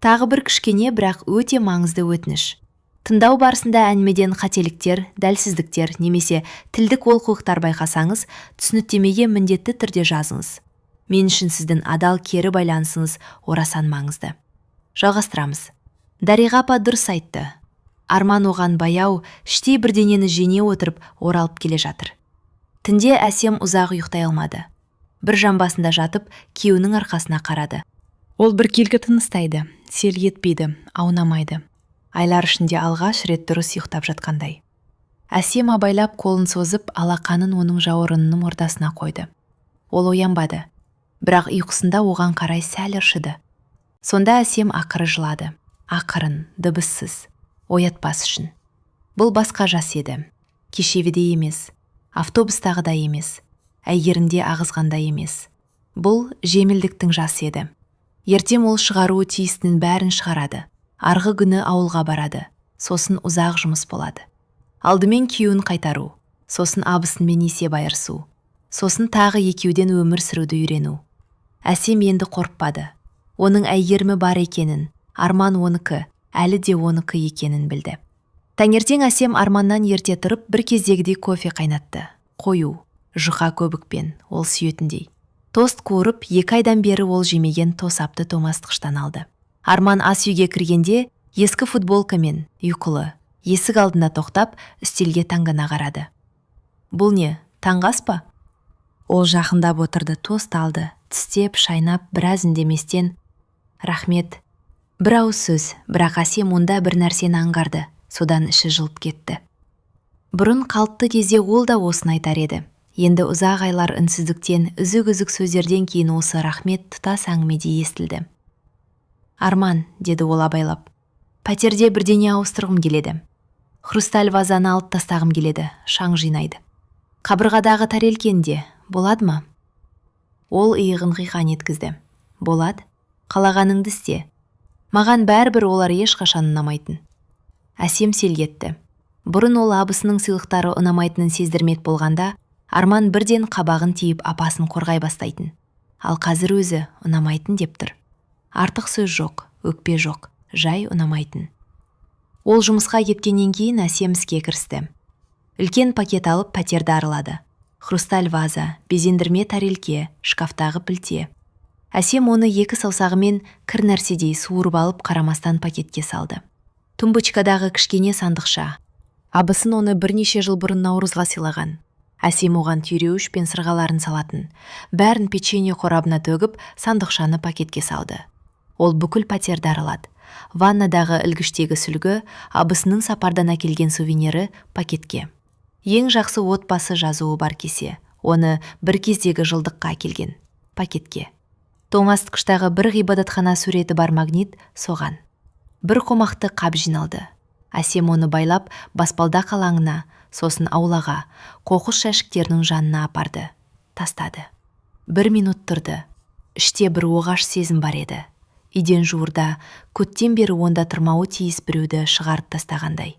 Тағы бір кішкене, бірақ өте маңызды өтініш. Тыңдау барысында әңгімеден қателіктер, дәлсіздіктер немесе тілдік олқылықтар байқасаңыз, түсініктемеге міндетті түрде жазыңыз. Мен үшін сіздің адал кері байланысыңыз орасан маңызды. Жалғастырамыз. Дариға апа дұрыс айтты. Арман оған баяу, іштей бірдеңені жеңе отырып оралып келе жатыр. Түнде Әсем ұзақ ұйықтай алмады. Бір жамбасында жатып, күйеуінің арқасына қарады. Ол бір келгі тыныстайды, селк етпейді, аунамайды. Айлар ішінде алғаш рет дұрыс ұйықтап жатқандай. Әсем абайлап қолын созып, алақанын оның жауырынының ортасына қойды. Ол оянбады, бірақ ұйқысында оған қарай сәл ыршыды. Сонда Әсем ақыры жылады. Ақырын, дыбыссыз, оятпас үшін. Бұл басқа жас еді. Кешевідей емес. автобустағыдай емес, әйгерімде ағызғандай емес. Бұл жемілдіктің жасы еді. Ертем ол шығаруы тиістің бәрін шығарады. Арғы күні ауылға барады. Сосын ұзақ жұмыс болады. Алдымен күйеуін қайтару, сосын абысынмен есеп айырысу, сосын тағы екеуден өмір сүруді үйрену. Әсем енді қорықпады. Оның әйгерімі бар екенін, Арман оныкі, әлі де оныкі екенін білді. Таңертең Әсем Арманнан ерте тұрып бір кездегідей кофе қайнатты. Қою, жұқа көбікпен, ол сүйетіндей. Тост қуырып, 2 айдан бері ол жемеген тосапты томастықштан алды. Арман ас үйге кіргенде ескі футболкамен, ұйқылы, есік алдына тоқтап, үстелге таңдана қарады. Бұл не, таңғы ас па? Ол жақындап отырды, тост алды, тістеп, шайнап, біраз үндеместен, рахмет. Бір ауыз сөз, бірақ Әсем онда бір нәрсені аңғарды, содан іші жылт кетті. Бұрын қалыпты кезде ол да осыны айтар еді. Енді ұзақ айлар үнсіздіктен, үзік-үзік сөздерден кейін осы рахмет тұтас әңгімеде естілді. Арман, деді ол абайлап, пәтерде бірдеңе ауыстырғым келеді. Хрусталь вазаны алып тастағым келеді, шаң жинайды. Қабырғадағы тарелкенде, болады ма? Ол иығын қиқан еткізді. Болады, қалағаныңды істе. Маған бәрібір олар ешқашан ұнамайтын. Әсем селгетті. Бұрын ол абысының сыйлықтары ұнамайтынын сездірмек болғанда, Арман бірден қабағын тиіп апасын қорғай бастайтын. Ал қазір өзі ұнамайтын деп тұр. Артық сөз жоқ, өкпе жоқ, жай ұнамайтын. Ол жұмысқа кеткеннен кейін Әсем іске кірісті. Үлкен пакет алып пәтерді аралады. Хрусталь ваза, безендірме тарелке, шкафтағы пілте. Әсем оны 2 саусағымен кір нәрседей суырып алып қарамастан пакетке салды. Тумбочкадағы кішкене сандықша. Абысын оны бірнеше жыл бұрын Наурызға сыйлаған. Әсем оған түйреуіш пен сырғаларын салатын. Бәрін печенье қорабына төгіп, сандықшаны пакетке салды. Ол бүкіл пәтерді аралады. Ваннадағы ілгіштегі сүлгі, абысының сапардан әкелген сувенирі пакетке. Ең жақсы отбасы жазуы бар кесе. Оны бір кездегі жылдыққа әкелген. Пакетке. Тоңастықштағы бір ғибадатхана суреті бар магнит соған. Бір қомақты қап жиналды. Әсем оны байлап, баспалдақ алаңына, сосын аулаға, қоқыс жәшіктерінің жанына апарды. Тастады. 1 минут тұрды. Іште бір оғаш сезім бар еді. Үйден жуырда, көттен бері онда тұрмауы тиіс біреуді шығарып тастағандай.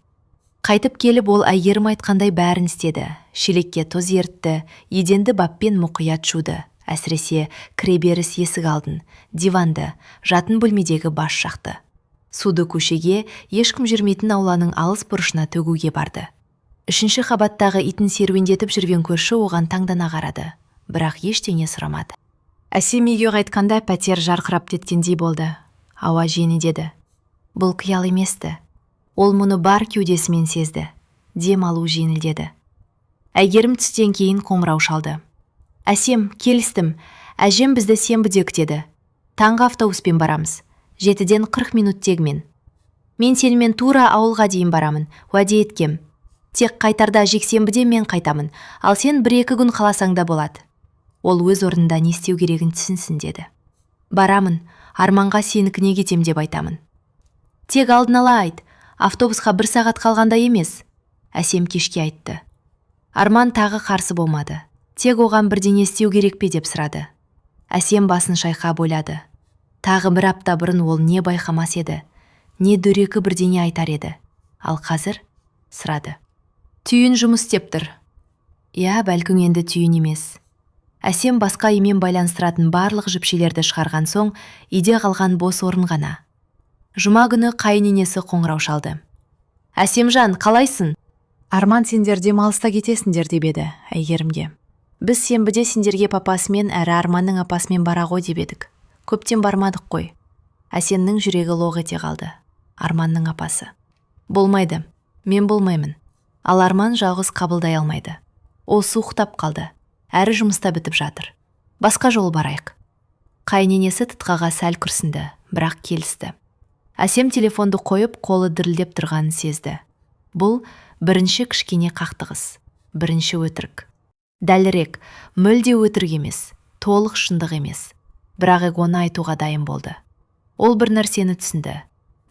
Қайтып келіп ол әйгерім айтқандай бәрін істеді. Шелекке тұз ертті, еденді баппен мұқият жуды. Әсіресе кіреберіс есік алдын, диванды, жатын бөлмедегі бас шақты. Суды көшеге, ешкім жүрмейтін ауланың алыс бұрышына төгуге барды. 3-ші қабаттағы итін серуендетіп жүрген көрші оған таңдана қарады, бірақ ештеңе сұрамады. Әсем үйге қайтқанда пәтер жарқырап кеткендей болды. Ауа жеңі деді. Бұл қиял еместі. Ол мұны бар кеудесімен сезді. Дем алу жеңілдеді. Әйгерім түстен кейін қоңырау шалды. Әсем, келістім. Әжем бізді сенбіде күтеді. Таңғы автобуспен барамыз. 7-ден 40 минут тегмен. Мен сенімен тура ауылға дейін барамын, уәде еткем. Тек қайтарда жексенбіде мен қайтамын, ал сен 1-2 күн қаласаң да болады. Ол өз орнында не істеу керегін түсінсін деді. Барамын, Арманға сенікіне кетем деп айтамын. Тек алдын ала айт, автобусқа 1 сағат қалғанда емес. Әсем кешке айтты. Арман тағы қарсы болмады. Тек оған бірдеңе істеу керек пе деп сұрады. Әсем басын шайқап ойлады. Тағы 1 апта бұрын ол не байқамас еді, не дөрекі бірдеңе айтар еді. Ал қазір сұрады. Түйін жұмыс істеп тұр. Я, бәлкің енді түйін емес. Әсем басқа үймен байланыстыратын барлық жіпшелерді шығарған соң, үйде қалған бос орын ғана. Жұма күні қайыненесі қоңырау шалды. Әсемжан, қалайсың? Арман, сендер демалыста кетесіңдер деп еді әйгерімге. Біз сенбіде сендерге папасымен әрі Арманның апасымен бара ғой деп едік. Көптен бармадық қой. Әсемнің жүрегі лоқ ете қалды. Арманның апасы. Болмайды, мен болмаймын. Ал Арман жалғыз қабылдай алмайды. Ол суықтап қалды. Әрі жұмыста бітіп жатыр. Басқа жол барайық. Қайыненесі тұтқаға сәл күрсінді, бірақ келісті. Әсем телефонды қойып, қолы дірілдеп тұрғанын сезді. Бұл бірінші кішкене қақтығыс, бірінші өтірік. Дәлірек, мүлде өтірік емес, толық шындық емес. Бірақ оны айтуға дайын болды. Ол бір нәрсені түсінді.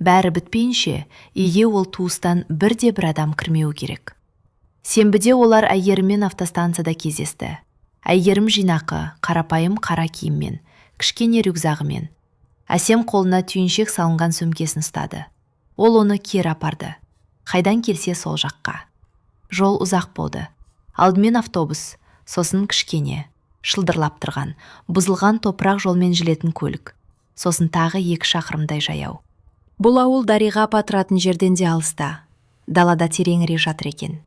Бәрі бітпейінше, үйге ол туыстан 1-де 1 адам кірмеуі керек. Сенбіде олар әйгеріммен автостанцияда кездесті. Әйгерім жинақы, қарапайым қара киіммен, кішкене рюкзағымен. Әсем қолына түйіншек салынған сөмкесін ұстады. Ол оны кері апарды. Қайдан келсе сол жаққа. Жол ұзақ болды. Алдымен автобус, сосын кішкене, шылдырлап тұрған, бұзылған топырақ жолмен жылетін көлік. Сосын тағы 2 шақырымдай жаяу. Бұл ауыл Дариға апа тұратын жерден де алыста. Далада тереңірек жатыр екен.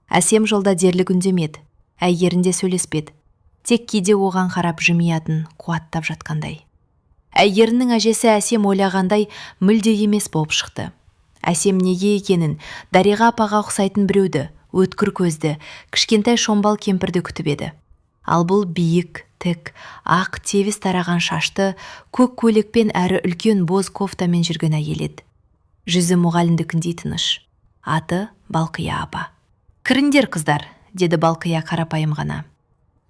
Әсем жолда дерлік үндемеді, әйгерінде сөйлеспеді. Тек кейде оған қарап жымиятын, қуаттап жатқандай. Әйгерінің әжесі Әсем ойлағандай мүлде емес болып шықты. Әсем неге екенін, Дариға апаға ұқсайтын біреуді, өткір көзді, кішкентай шомбал кемпірді күтіп еді. Ал бұл биік, тік, ақ, тевіс тараған шашты, көк көйлекпен әрі үлкен боз кофтамен жүрген әйел еді. Жүзі мұғалімдікіндей тыныш. Аты Балқия апа. «Кіріңдер, қыздар», деді Балқия қарапайым ғана.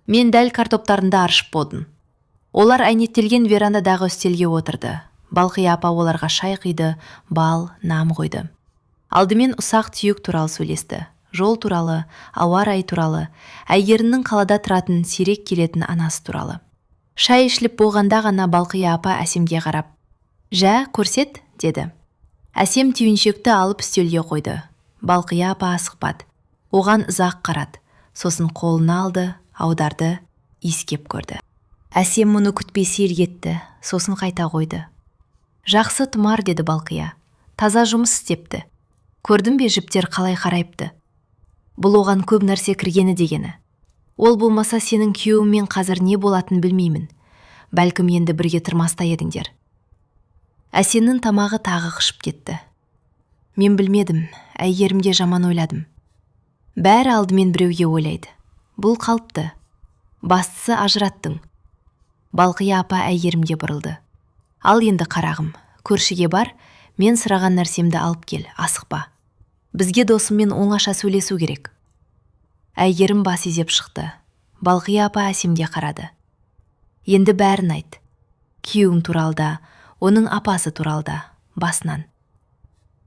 «Мен дәл картоптарында аршып болдым». Олар әйнектелген верандадағы үстелге отырды. Балқия апа оларға шай құйды, бал, нам қойды. Алдымен ұсақ түйек туралы сөйлесті. Жол туралы, ауа райы туралы, әйгерінің қалада тұратын, сирек келетін анасы туралы. Шай ішіліп болғанда ғана Балқия апа Әсемге қарап: «Жә, көрсет», деді. Әсем түйіншекті алып үстелге қойды. Балқия апа асықпады. Оған ұзақ қарады. Сосын қолына алды, аударды, иіскеп көрді. Әсем мұны күтпей сергетті, сосын қайта қойды. «Жақсы тұмар», деді Балқия. «Таза жұмыс істепті. Көрдің бе жіптер қалай қарайыпты? Бұл оған көп нәрсе кіргені дегені. Ол болмаса сенің күйеуіңмен қазір не болатын білмеймін. Бәлкім енді бірге тұрмаста едіңдер». Әсемнің тамағы тағы қышып кетті. «Мен білмедім, әйгерімге жаман ойладым». Бәрі алдымен біреуге ойлайды. Бұл қалыпты. Бастысы ажыраттың. Балқия апа әйгерімге бұрылды. «Ал енді қарағым, көршіге бар, мен сұраған нәрсемді алып кел, асықпа. Бізге досыммен оңаша сөйлесу керек». Әйгерім бас изеп шықты. Балқия апа Әсемге қарады. «Енді бәрін айт. Күйеуің туралда, оның апасы туралда, басынан».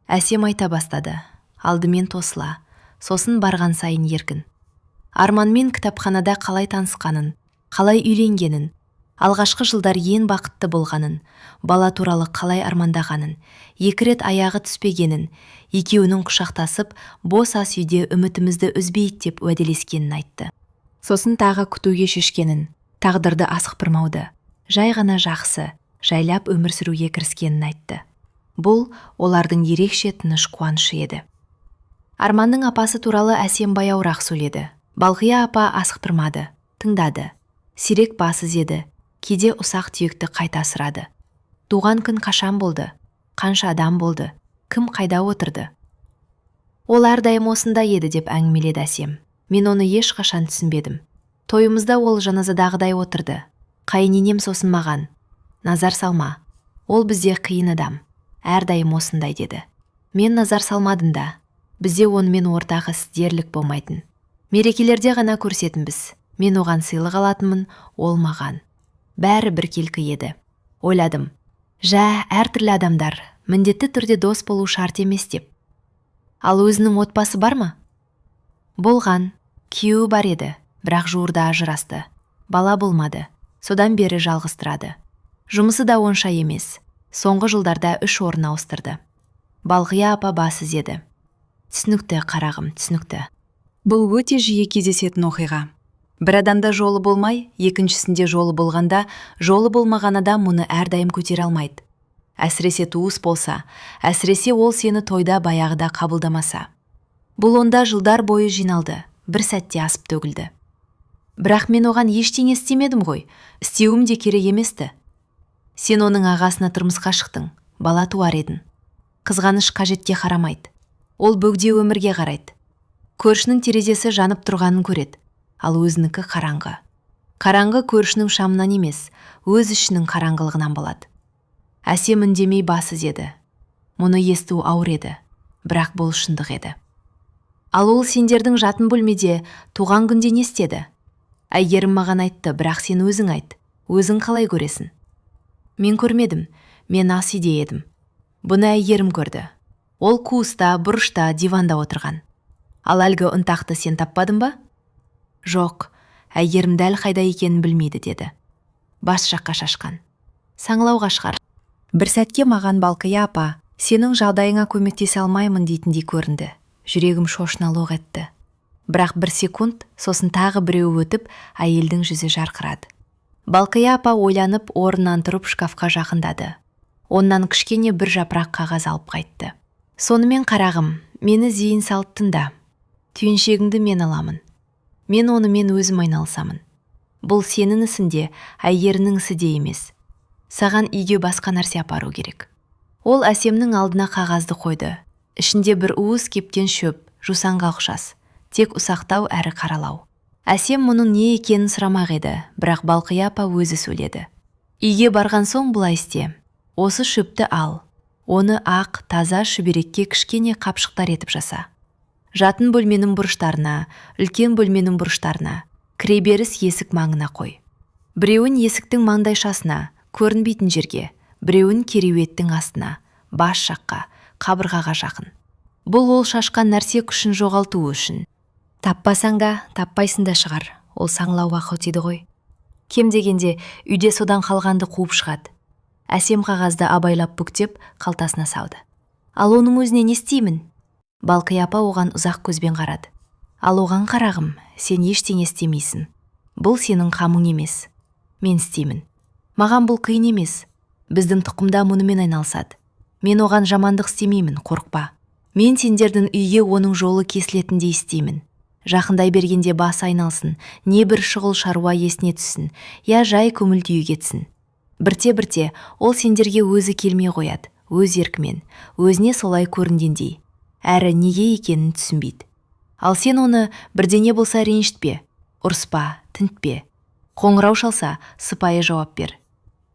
Әсем айта бастады. Алдымен тосыла, сосын барған сайын еркін. Арманмен кітапханада қалай танысқанын, қалай үйленгенін, алғашқы жылдар ең бақытты болғанын, бала туралы қалай армандағанын, 2 рет аяғы түспегенін, екеуінің құшақтасып, бос ас үйде үмітімізді үзбейді деп уәделескенін айтты. Сосын тағы күтуге шешкенін, тағдырды асықпырмауды, жай ғана жақсы, жайлап өмір сүруге кіріскенін айтты. Бұл олардың ерекше тыныш қуанышы еді. Арманның апасы туралы Әсем баяурақ сөйледі. Балқия апа асықтырмады, тыңдады. Сирек басыз еді, кейде ұсақ түйекті қайта сұрады. Туған күн қашан болды? Қанша адам болды? Кім қайда отырды? Ол әрдайым осында еді деп әңгімеледі Әсем. Мен оны ешқашан түсінбедім. Тойымызда ол жаназадағыдай отырды. Қайыненем сосын маған: «Назар салма. Ол бізде қиын адам. Әрдайым осындай», деді. Мен назар салмадым да. Бізде онымен ортақ іс дерлік болмайтын. Мерекелерде ғана көрсетінбіз. Мен оған сыйлық алатынмын, ол маған. Бәрі біркелкі еді. Ойладым: жә, әртүрлі адамдар, міндетті түрде дос болу шарт емес деп. Ал өзінің отбасы бар ма? Болған, күйеуі бар еді, бірақ жуырда ажырасты. Бала болмады, содан бері жалғыз тұрады. Жұмысы да онша емес. Соңғы жылдарда 3 орын ауыстырды. Балқия апа басыз еді. Түсінікті, қарағым, түсінікті. Бұл өте жиі кездесетін оқиға. Бір адамда жолы болмай, екіншісінде жолы болғанда, жолы болмаған адам мұны әрдайым көтере алмайды. Әсіресе туыс болса, әсіресе ол сені тойда баяғыда қабылдамаса. Бұл онда жылдар бойы жиналды, бір сәтте асып төгілді. Бірақ мен оған ештеңе істемедім ғой, істеуім де керек еместі. Сен оның ағасына тұрмысқа шықтың, бала туар едің. Қызғаныш қажетке қарамайды. Ол бөгде өмірге қарайды. Көршінің терезесі жанып тұрғанын көреді, ал өзінікі қараңғы. Қараңғы көршінің шамынан емес, өз ішінің қараңғылығынан болады. Әсем үндемей басыз еді. Мұны есту ауыр еді, бірақ бұл шындық еді. Ал ол сендердің жатын бөлмеде туған күнде не істеді? Әйгерім маған айтты, бірақ сен өзің айт. Өзің қалай көресің? Мен көрмедім, мен ас үйде едім. Бұны Әйгерім көрді. Ол куыста, бұрышта, диванда отырған. Ал әлгі ынтақты сен таппадың ба? Жоқ, әйгерім дәл қайда екенін білмейді деді. Бас жаққа шашқан. Саңлауға шығар. Бір сәтке маған Балқия апа, сенің жағдайыңа көмектесе алмаймын дейтіндей көрінді. Жүрегім шошына лоқ етті. Бірақ бір секунд, сосын тағы біреу өтіп, әйелдің жүзі жарқырады. Балқия апа ойланып, орнынан тұрып шкафқа жақындады. Оннан кішкене бір жапырақ қағаз алып қайтты. Сонымен қарағым, мені зейін салып тыңда. Түйіншегіңді мен аламын. Мен онымен өзім айналысамын. Бұл сенің ісінде, әйгерінің ісі де емес. Саған үйге басқа нәрсе апару керек. Ол Әсемнің алдына қағазды қойды. Ішінде бір уыс кептен шөп, жусанға ұқсас. Тек ұсақтау әрі қаралау. Әсем мұның не екенін сұрамақ еді, бірақ Балқия апа өзі сөйледі. Үйге барған соң бұлай істе. Осы шөпті ал. Оны ақ, таза шүберекке кішкене қапшықтар етіп жаса. Жатын бөлменің бұрыштарына, үлкен бөлменің бұрыштарына, кіреберіс есік маңына қой. Біреуін есіктің маңдайшасына, көрінбейтін жерге, біреуін кереуеттің астына, бас жаққа, қабырғаға жақын. Бұл ол шашқан нәрсе күшін жоғалту үшін. Таппасаң да, таппайсың да шығар, ол саңлауға қаутиді ғой. Кем дегенде үйде содан қалғанды қуып шығады. Әсем қағазды абайлап бүктеп, қалтасына салды. Ал оның өзіне не істеймін? Балқия апа оған ұзақ көзбен қарады. Ал оған қарағым, сен ештеңе істемейсің. Бұл сенің қамың емес. Мен істеймін. Маған бұл қиын емес. Біздің тұқымда мұнымен айналысады. Мен оған жамандық істемеймін, қорықпа. Мен сендердің үйге оның жолы кесілетіндей істеймін. Жақындай бергенде басы айналсын, не бір шұғыл шаруа есіне түссін, я жай көңіл күйі кетсін. Бірте-бірте ол сендерге өзі келмей қояды, өз еркімен, өзіне солай көрінгендей. Әрі неге екенін түсінбейді. Ал сен оны бірдеңе болса ренжітпе, ұрыспа, тінтпе. Қоңырау шалса, сыпайы жауап бер.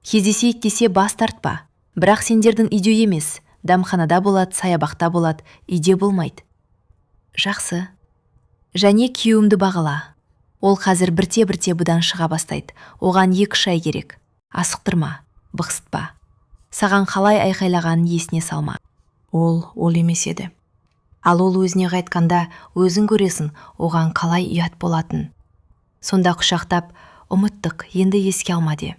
Кездесейік десе бас тартпа. Бірақ сендердің үйде емес, дәмханада болады, саябақта болады, үйде болмайды. Жақсы. Және күйеуімді бағала. Ол қазір бірте-бірте бұдан шыға бастайды. Оған 2 ай керек. Асықтырма, бықсытпа. Саған қалай айқайлағанын есіне салма. Ол емес еді. Ал ол өзіне қайтқанда өзің көресің, оған қалай ұят болатын. Сонда құшақтап, ұмыттық, енді еске алма де.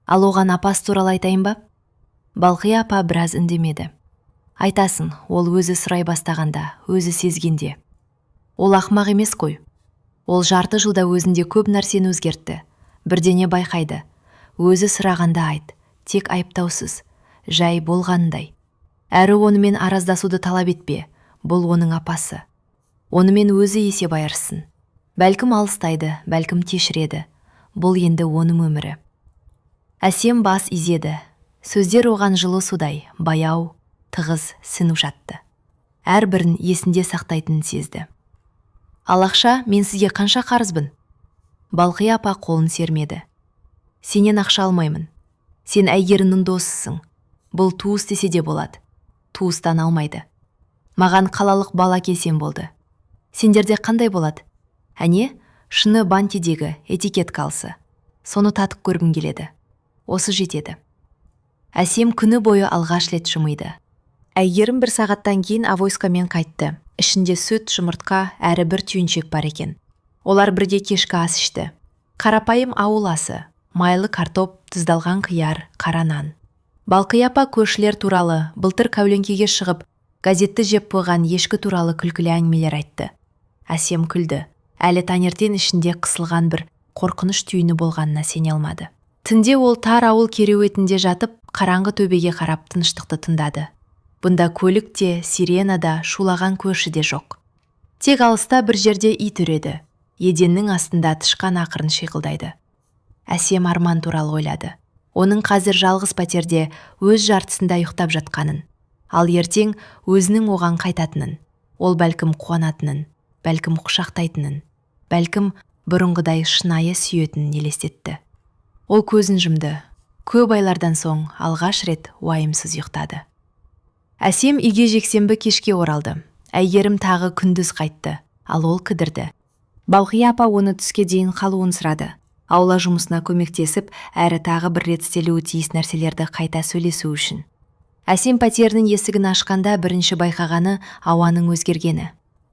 Ал оған апасы туралы айтайын ба? Балқия апа біраз үндемеді. Айтасың, ол өзі сұрай бастағанда, өзі сезгенде. Ол ақымақ емес қой. Ол жарты жылда өзінде көп нәрсені өзгертті. Бірдене байқайды. Өзі сұрағанда айт, тек айыптаусыз, жай болғанындай. Әрі онымен араздасуды талап етпе, бұл оның апасы. Онымен өзі есеп айырсын. Бәлкім алыстайды, бәлкім кешіреді. Бұл енді оның өмірі. Әсем бас изеді. Сөздер оған жылы судай, баяу, тығыз сіңіп жатты. Әрбірін есінде сақтайтынын сезді. Ал ақша, мен сізге қанша қарызбын? Балқия апа қолын сермеді. Сенен ақша алмаймын. Сен әйгерінің досысың. Бұл туыс десе де болады. Туыстан алмайды. Маған қалалық бала келсем болды. Сендерде қандай болады? Әне, шыны бантидегі этикет қалсы. Соны татып көргім келеді. Осы жетеді. Әсем күні бойы алғаш рет жымиды. Әйгерім 1 сағаттан кейін авойскамен қайтты. Ішінде сүт, жұмыртқа, әрі бір түйіншек бар екен. Олар бірге кешкі ас ішті. Қарапайым ауыл асы, майлы картоп, тұздалған қияр, қара нан. Балқия апа көршілер туралы, былтыр кәуленкеге шығып, газетті жеп қойған ешкі туралы күлкілі әңгімелер айтты. Әсем күлді. Әлі таңертең ішінде қысылған бір қорқыныш түйіні болғанына сене алмады. Түнде ол тар ауыл кереуетінде жатып, қараңғы төбеге қарап тыныштықты тыңдады. Бұнда көлік те, сирена да, шулаған көрші де жоқ. Тек алыста бір жерде ит үреді. Еденнің астында тышқан ақырын шиқылдайды. Әсем арман туралы ойлады. Оның қазір жалғыз пәтерде өз жартысында ұйықтап жатқанын. Ал ертең өзінің оған қайтатынын. Ол бәлкім қуанатынын, бәлкім құшақтайтынын, бәлкім бұрынғыдай шынайы сүйетінін елестетті. Ол көзін жұмды. Көп айлардан соң алғаш рет уайымсыз ұйықтады. Әсем үйге жексенбі кешке оралды. Әйгерім тағы күндіз қайтты, ал ол кідірді. Балқия апа оны түске дейін қалуын сұрады. Аула жұмысына көмектесіп, әрі тағы бір рет істелуі тиіс нәрселерді қайта сөйлесу үшін. Әсем пәтерінің есігін ашқанда бірінші байқағаны ауаның өзгергені.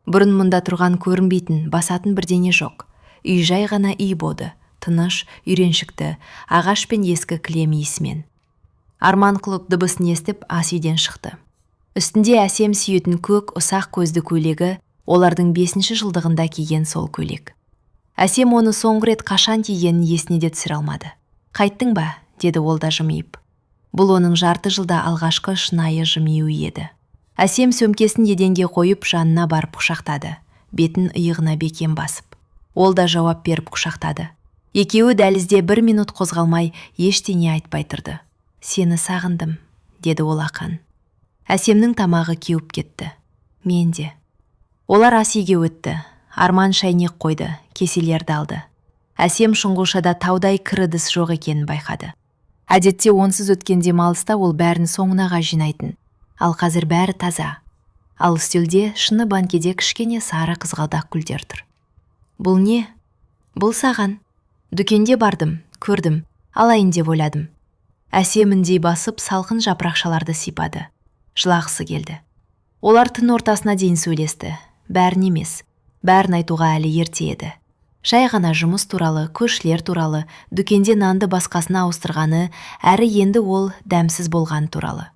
Бұрын мұнда тұрған көрінбейтін, басатын бірдене жоқ. Үй жай ғана үй болды, тыныш, үйреншікті, ағаш пен ескі кілем иісімен. Арман құлып дыбысын естіп ас үйден шықты. Үстінде әсем сүйетін көк ұсақ көзді көйлегі, олардың 5-ші жылдығында киген сол көйлек. Әсем оны соңғы рет қашан кигенін есіне де түсіре алмады. «Қайттың ба?» деді ол да жымиып. Бұл оның жарты жылда алғашқы шынайы жымиюы еді. Әсем сөмкесін еденге қойып жанына барып құшақтады, бетін иығына бекем басып. Ол да жауап беріп құшақтады. Екеуі дәлізде 1 минут қозғалмай ештеңе айтпай тұрды. «Сені сағындым», деді ол ақан. Әсемнің тамағы кеуіп кетті. Мен де. Олар ас үйге өтті. Арман шайнек қойды, кеселерді алды. Әсем шұңғылшада таудай кір ыдыс жоқ екенін байқады. Әдетте онсыз өткен демалыста ол бәрін соңынаға жинайтын. Ал қазір бәрі таза. Ал үстелде шыны банкеде кішкене сары қызғалдақ гүлдер тұр. «Бұл не?» «Бұл саған. Дүкенде бардым, көрдім, алайын деп ойладым». Әсеміндей басып салқын жапырақшаларды сипады. Жылағысы келді. Олар түн ортасына дейін сөйлесті. Бәрін емес, бәрін айтуға әлі ерте еді. Жай ғана жұмыс туралы, көршілер туралы, дүкенде нанды басқасына ауыстырғаны, әрі енді ол дәмсіз болған туралы.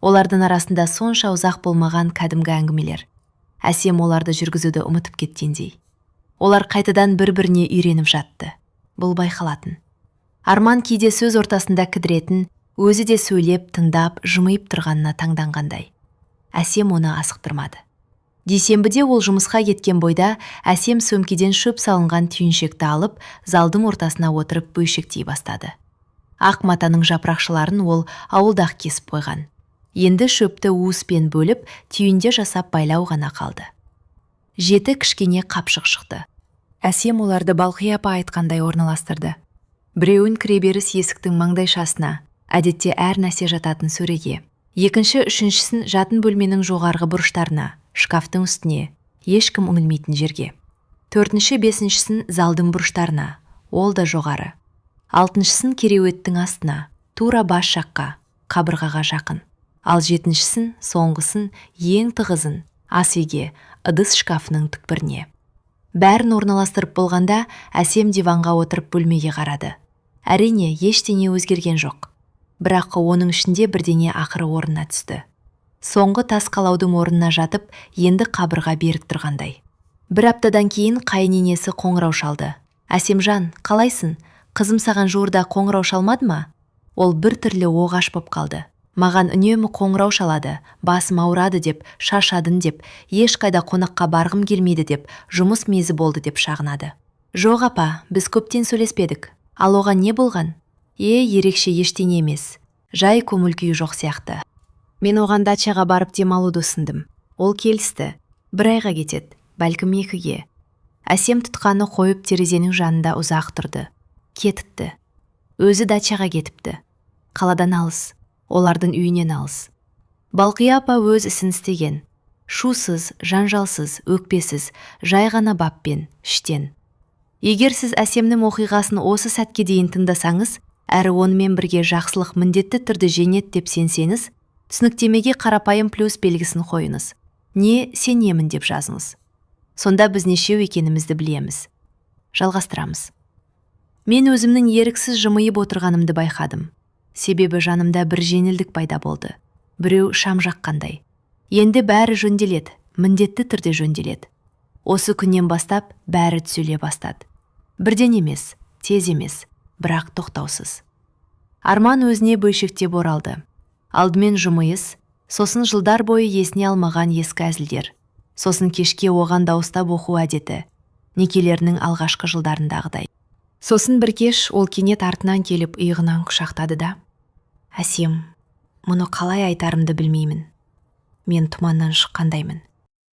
Олардың арасында сонша ұзақ болмаған кәдімгі әңгімелер. Әсем оларды жүргізуді ұмытып кеткендей. Олар қайтадан бір-біріне үйреніп жатты. Бұл байқалатын. Арман кейде сөз ортасында кідіретін, өзі де сөйлеп, тыңдап, жымиып тұрғанына таңданғандай. Әсем оны асықтырмады. Дүйсенбіде ол жұмысқа кеткен бойда Әсем сөмкеден шөп салынған түйіншекті алып, залдың ортасына отырып бөйшектей бастады. Ақ матаның жапырақшыларын ол ауылдақ кесіп қойған. Енді шөпті уыспен бөліп, түйінде жасап байлау ғана қалды. 7 кішкене қапшық шықты. Әсем оларды Балқия апа айтқандай орналастырды. Біреуін кіреберіс есіктің маңдайшасына, әдетте әр нәрсе жататын сөреге. Екінші, үшіншісін жатын бөлменің жоғарғы бұрыштарына, шкафтың үстіне, ешкім үңілмейтін жерге. 4-ші, 5-шісін залдың бұрыштарына, ол да жоғары. 6-шісін кереуеттің астына, тура бас жаққа, қабырғаға жақын. Ал 7-шісін, соңғысын, ең тығызын, ас үйге, ыдыс шкафының түкпіріне. Бәрін орналастырып болғанда, Әсем диванға отырып бөлмеге қарады. Әрине, ештеңе өзгерген жоқ. Бірақ оның ішінде бірдеңе ақыры орнына түсті. Соңғы тас қалаудың орнына жатып, енді қабырға берік тұрғандай. 1 аптадан кейін қайыненесі қоңырау шалды. «Әсемжан, қалайсың? Қызым саған жуырда қоңырау шалмады ма?» Ол бір түрлі оғаш боп қалды. «Маған үнемі қоңырау шалады, басым ауырады деп, шаршадым деп, ешқайда қонаққа барғым келмейді деп, жұмыс мезі болды деп шағынады». «Жоқ апа, біз көптен сөйлеспедік. Ал оған не болған?» Ерекше ештеңе емес. Жай көңіл күйі жоқ сияқты. Мен оған дачаға барып демалуды ұсындым. Ол келісті. 1 айға кетеді, бәлкім 2-ге. Әсем тұтқаны қойып терезенің жанында ұзақ тұрды. Кетіпті. Өзі дачаға кетіпті. Қаладан алыс, олардың үйінен алыс. Балқия апа өз ісін істеген. Шусыз, жанжалсыз, өкпесіз, жай ғана баппен, іштен. Егер сіз Әсемнің оқиғасын осы сәтке дейін тыңдасаңыз, әрі онымен бірге жақсылық міндетті түрде жеңет деп сенсеңіз, түсініктемеге қарапайым плюс белгісін қойыңыз. Не сенемін деп жазыңыз. Сонда біз нешеу екенімізді білеміз. Жалғастырамыз. Мен өзімнің еріксіз жымиып отырғанымды байқадым. Себебі жанымда бір жеңілдік пайда болды. Біреу шам жаққандай. Енді бәрі жөнделеді, міндетті түрде жөнделеді. Осы күннен бастап бәрі түзеле бастады. Бірден емес, тез емес, бірақ тоқтаусыз. Арман өзіне бөйшектеп оралды. Алдымен жымиыс, сосын жылдар бойы есіне алмаған ескі әзілдер. Сосын кешке оған дауыстап оқу әдеті, некелерінің алғашқы жылдарындағыдай. Сосын бір кеш ол кенет артынан келіп иығынан құшақтады да: «Әсем, мұны қалай айтарымды білмеймін. Мен тұманнан шыққандаймын.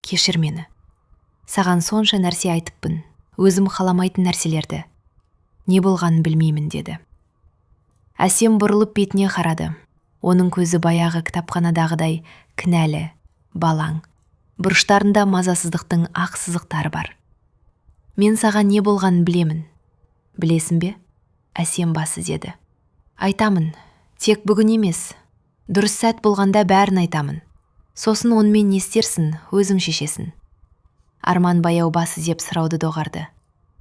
Кешір мені. Саған сонша нәрсе айтыппын, өзім қаламайтын нәрселерді. Не болғанын білмеймін», деді. Әсем бұрылып бетіне қарады. Оның көзі баяғы кітапханадағыдай кінәлі, балаң. Бұрыштарында мазасыздықтың ақ сызықтары бар. «Мен саған не болғанын білемін». «Білесің бе?» Әсем басы деді. «Айтамын, тек бүгін емес. Дұрыс сәт болғанда бәрін айтамын. Сосын онымен не істерсің, өзің шешесің». Арман баяу басы зеп сұрауды доғарды.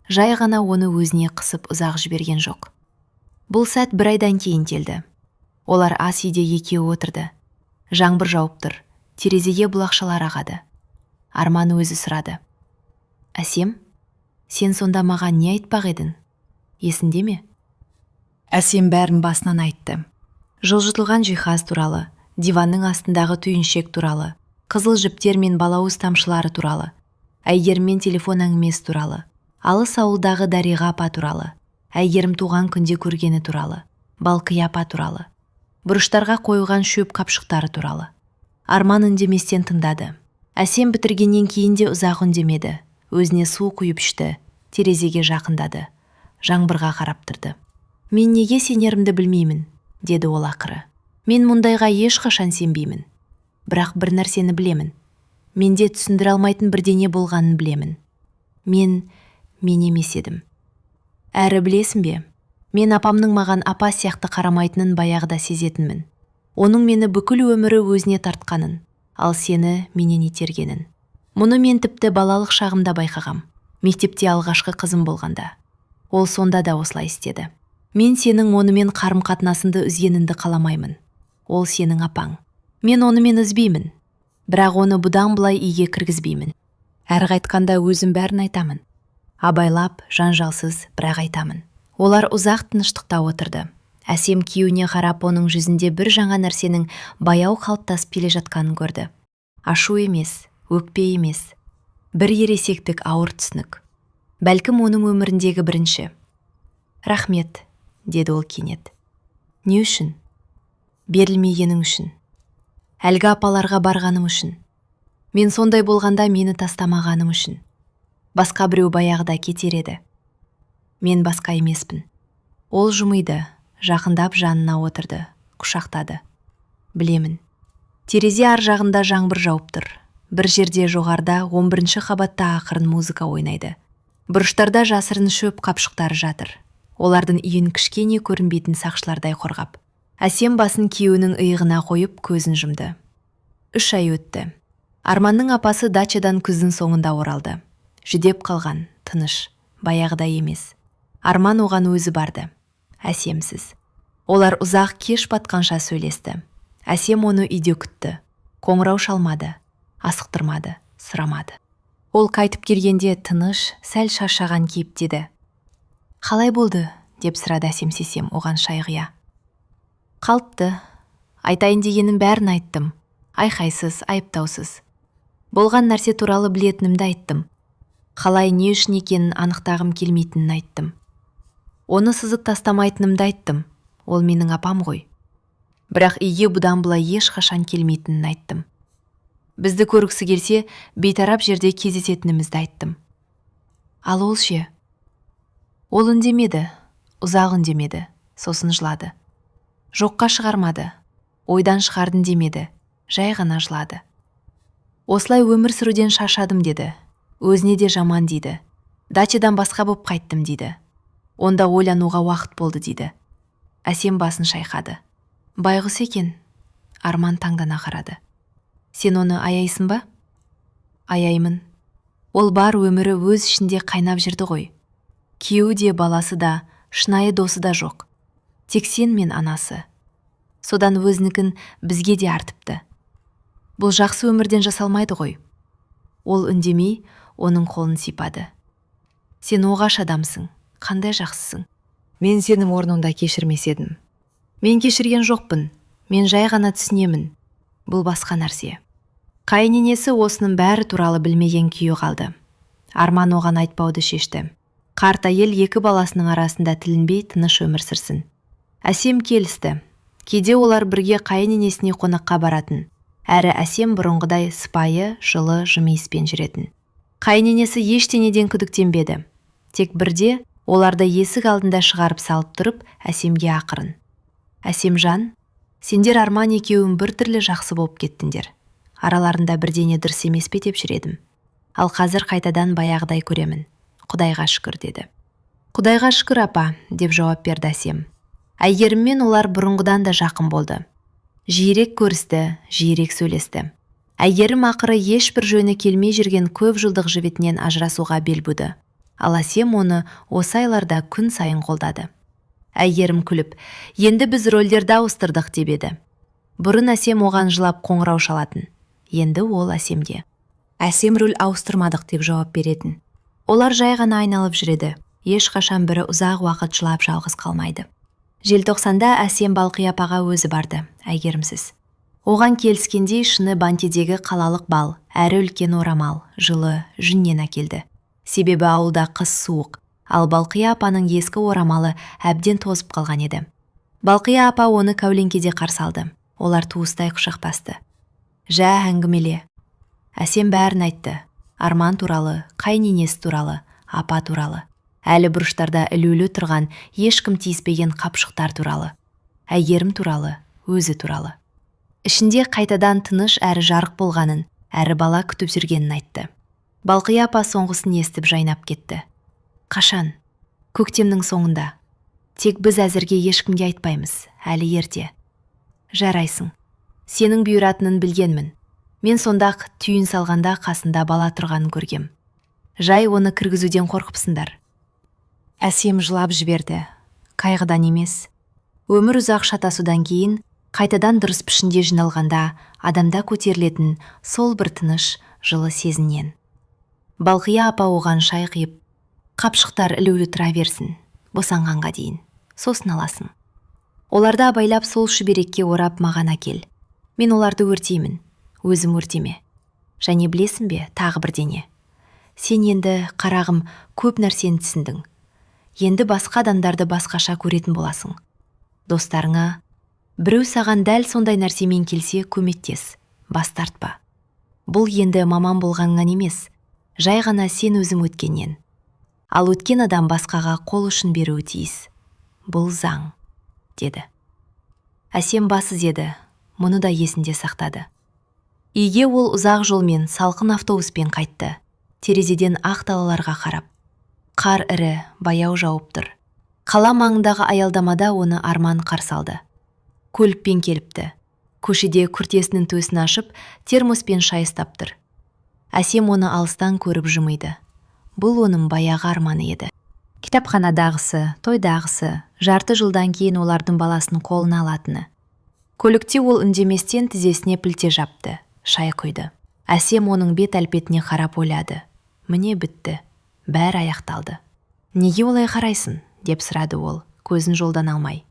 Жай ғана оны өзіне қысып ұзақ жіберген жоқ. Бұл сәт бір айдан кейін келді. Олар ас үйде екеуі отырды. Жаңбыр жауып тұр. Терезеге бұлақшалар ағады. Арман өзі сұрады. Әсем, сен сонда маған не айтпақ едің? Есіңде ме? Әсем бәрін басынан айтты. Жылжытылған жиһаз туралы, диванның астындағы түйіншек туралы, қызыл жіптер мен балауыз тамшылары туралы, Әйгерім мен телефон әңгімесі туралы, алыс ауылдағы Дариға апа туралы, Әйгерім туған күнде көргені туралы, Балқия апа туралы, бұрыштарға қойылған шөп қапшықтары туралы. Арман үндеместен тыңдады. Әсем бітіргеннен кейін де ұзақ үндемеді. Өзіне су құйып ішті, терезеге жақындады. Жаңбырға қарап тұрды. Мен неге сенерімді білмеймін, деді ол ақыры. Мен мұндайға ешқашан сенбеймін. Бірақ бір нәрсені білемін. Менде түсіндіре алмайтын бірдеңе болғанын білемін. Мен емес едім. Әрі білесің бе? Мен апамның маған апа сияқты қарамайтынын баяғыда сезетінмін. Оның мені бүкіл өмірі өзіне тартқанын, ал сені менен itергенін. Мұны мен тіпті балалық шағымда байқағам. Мектепте алғашқы қызым болғанда. Ол сонда да осылай істеді. Мен сенің онымен қарым-қатынасыңды үзгеніңді қаламаймын. Ол сенің апаң. Мен онымен үзбеймін. Бірақ оны бұдан былай үйге кіргізбеймін. Әрі қайтқанда өзім бәрін айтамын. Абайлап, жанжалсыз, бірақ айтамын. Олар ұзақ тыныштықта отырды. Әсем күйеуіне қарап оның жүзінде бір жаңа нәрсенің баяу қалыптасып келе жатқанын көрді. Ашу емес, өкпе емес. Бір ересектік ауыр түсінік. Бәлкім оның өміріндегі бірінші. Рахмет, деді ол кенет. Не үшін? Берілмегенің үшін. Әлгі апаларға барғаным үшін. Мен сондай болғанда мені тастамағаным үшін. Басқа біреу баяғыда кетер еді. Мен басқа емеспін. Ол жымиды, жақындап жанына отырды, құшақтады. Білемін. Терезе ар жағында жаңбыр жауып тұр. Бір жерде жоғарда 11-ші қабатта ақырын музыка ойнайды. Бұрыштарда жасырын шөп қапшықтары жатыр. Олардың үйін кішкене көрінбейтін сақшылардай қорғап. Әсем басын күйеуінің иығына қойып көзін жұмды. 3 ай өтті. Арманның апасы дачадан күздің соңында оралды. Жүдеп қалған, тыныш, баяғыда емес. Арман оған өзі барды. Әсемсіз. Олар ұзақ кеш батқанша сөйлесті. Әсем оны үйде күтті. Қоңырау шалмады, асықтырмады, сұрамады. Ол қайтып келгенде тыныш, сәл шаршаған кейіптеді. Қалай болды? Деп сұрады Әсем сесем оған шай құя. Қалыпты. Айтайын дегенім бәрін айттым. Айқайсыз, айыптаусыз. Болған нәрсе туралы білетінімді айттым. Қалай не үшін екенін анықтағым келмейтінін айттым. Оны сызып тастамайтынымды айттым. Ол менің апам ғой. Бірақ үйге бұдан былай ешқашан келмейтінін айттым. Бізді көргісі келсе, бейтарап жерде кездесетінімізді айттым. Ал ол ше? Ол үндемеді, ұзақ үндемеді, сосын жылады. Жоққа шығармады, ойдан шығардын демеді, жай ғана жылады. Осылай өмір сүруден шаршадым деді, өзіне де жаман дейді. Дачадан басқа боп қайттым дейді. Онда ойлануға уақыт болды дейді. Әсем басын шайқады. Байғұс екен. Арман таңдана қарады. Сен оны аяйсың ба? Аяймын. Ол бар өмірі өз ішінде қайнап жүрді ғой. Күйеуі де баласы да, шынайы досы да жоқ. Тек сен мен анасы. Содан өзінікін бізге де артыпты. Бұл жақсы өмірден жасалмайды ғой. Ол үндемей, оның қолын сипады. Сен оғаш адамсың, қандай жақсысың. Мен сенің орныңда кешірмес едім. Мен кешірген жоқпын, мен жай ғана түсінемін. Бұл басқа нәрсе. Қайненесі осының бәрі туралы білмеген күйі қалды. Арман оған айтпауды шешті. Қарт әйел екі баласының арасында тілінбей тыныш өмір сүрсін. Әсем келісті. Кейде олар бірге қайненесіне қонаққа баратын. Әрі Әсем бұрынғыдай сыпайы, жылы, жымиыспен жүретін. Қайненесі ештеңеден күдіктенбеді. Тек бірде оларды есік алдында шығарып салып тұрып, Әсемге ақырын. Әсемжан, сендер Арман екеуің бір түрлі жақсы болып кеттіңдер. Араларында бірдеңе дұрыс емес пе деп жүредім. Ал қазір қайтадан баяғыдай көремін. Құдайға шүкір деді. Құдайға шүкір апа, деп жауап берді Әсем. Әйгеріммен олар бұрынғыдан да жақын болды. Жиірек көрісті, жиірек сөйлесті. Әйгерім ақыры ешбір жөні келмей жүрген көп жылдық жігітінен ажырасуға бел буды. Ал Әсем оны осы айларда күн сайын қолдады. Әйгерім күліп, енді біз рөлдерді ауыстырдық деп еді. Бұрын Әсем оған жылап қоңырау шалатын. Енді ол Әсемге. Әсем рөл ауыстырмадық деп жауап беретін. Олар жай ғана айналып жүреді. Ешқашан бірі ұзақ уақыт жылап жалғыз қалмайды. Желтоқсанда Әсем Балқия апаға өзі барды, Әйгерімсіз. Оған келіскендей шыны бантедегі қалалық бал, әрі үлкен орамал, жылы, жүннен әкелді. Себебі ауылда қыс суық, ал Балқия апаның ескі орамалы әбден тозып қалған еді. Балқия апа оны кәулеңкеде қарсы алды. Олар туыстай құшақтасты. Жә әңгімеле. Әсем бәрін айтты. Арман туралы, қайненесі туралы, апа туралы. Әлі бұрыштарда ілулі тұрған ешкім тиіспеген қапшықтар туралы. Әйгерім туралы, өзі туралы. Ішінде қайтадан тыныш әрі жарық болғанын, әрі бала күтіп жүргенін айтты. Балқия апа соңғысын естіп жайнап кетті. Қашан? Көктемнің соңында. Тек біз әзірге ешкімге айтпаймыз, әлі ерте. Жарайсың. Сенің бұйыратынын білгенмін. Мен сондақ түйін салғанда қасында бала тұрғанын көргем. Жай оны кіргізуден қорқыпсыңдар. Әсем жылап жіберді. Қайғыдан емес. Өмір ұзақ шатасудан кейін қайтадан дұрыс пішінде жиналғанда адамда көтерілетін сол бір тыныш жылы сезінен. Балқия апа оған шай құйып, қапшықтар ілулі тұра берсін, босанғанға дейін, сосын аласың. Оларды абайлап сол шүберекке орап маған әкел. Мен оларды өртеймін, өзім өртеме. Және білесің бе, тағы бірдеңе. Сен енді, қарағым, көп нәрсені түсіндің. Енді басқа адамдарды басқаша көретін боласың. Достарыңа, біреу саған дәл сондай нәрсемен келсе көмектес, бас тартпа. Бұл енді маман болғаннан емес, жай ғана сен өзің өткеннен. Ал өткен адам басқаға қол ұшын беруі тиіс. Бұл заң, деді. Әсем басыз еді, мұны да есінде сақтады. Үйге ол ұзақ жолмен салқын автобуспен қайтты. Терезеден ақ далаларға қарап. Қар ірі, баяу жауып тұр. Қала маңындағы аялдамада оны Арман қарсы алды. Көлікпен келіпті. Көшеде күртесінің төсін ашып, термоспен шай ұстап тұр. Әсем оны алыстан көріп жымиды. Бұл оның баяғы арманы еді. Кітапханадағысы, тойдағысы, жарты жылдан кейін олардың баласын қолына алатыны. Көлікте ол үндеместен тізесіне пілте жапты, шай құйды. Әсем оның бет әлпетіне қарап ойлады. Міне бітті, бәрі аяқталды. Неге олай қарайсың? Деп сұрады ол, көзін жолдан алмай.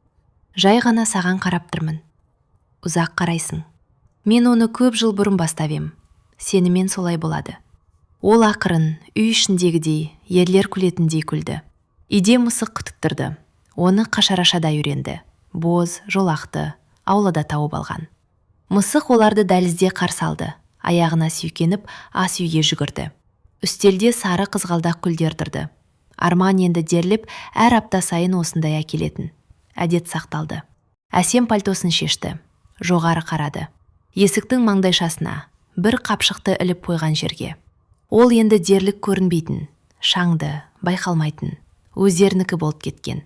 Жай ғана саған қарап тұрмын. Ұзақ қарайсың. Мен оны көп жыл бұрын бастап ем. Сенімен солай болады. Ол ақырын, үй ішіндегідей, ерлер күлетіндей күлді. Үйде мысық күтіктірді. Оны қашарашада үйренді. Боз, жолақты, аулада тауып алған. Мысық оларды дәлізде қарсы алды. Аяғына сүйкеніп, ас үйге жүгірді. Үстелде сары қызғалдақ гүлдер тұрды. Арман енді дерлеп, әр апта сайын осындай әкелетін. Әдет сақталды. Әсем пальтосын шешті. Жоғары қарады. Есіктің маңдайшасына, бір қапшықты іліп қойған жерге. Ол енді дерлік көрінбейтін, шаңды, байқалмайтын, өздерінікі болып кеткен.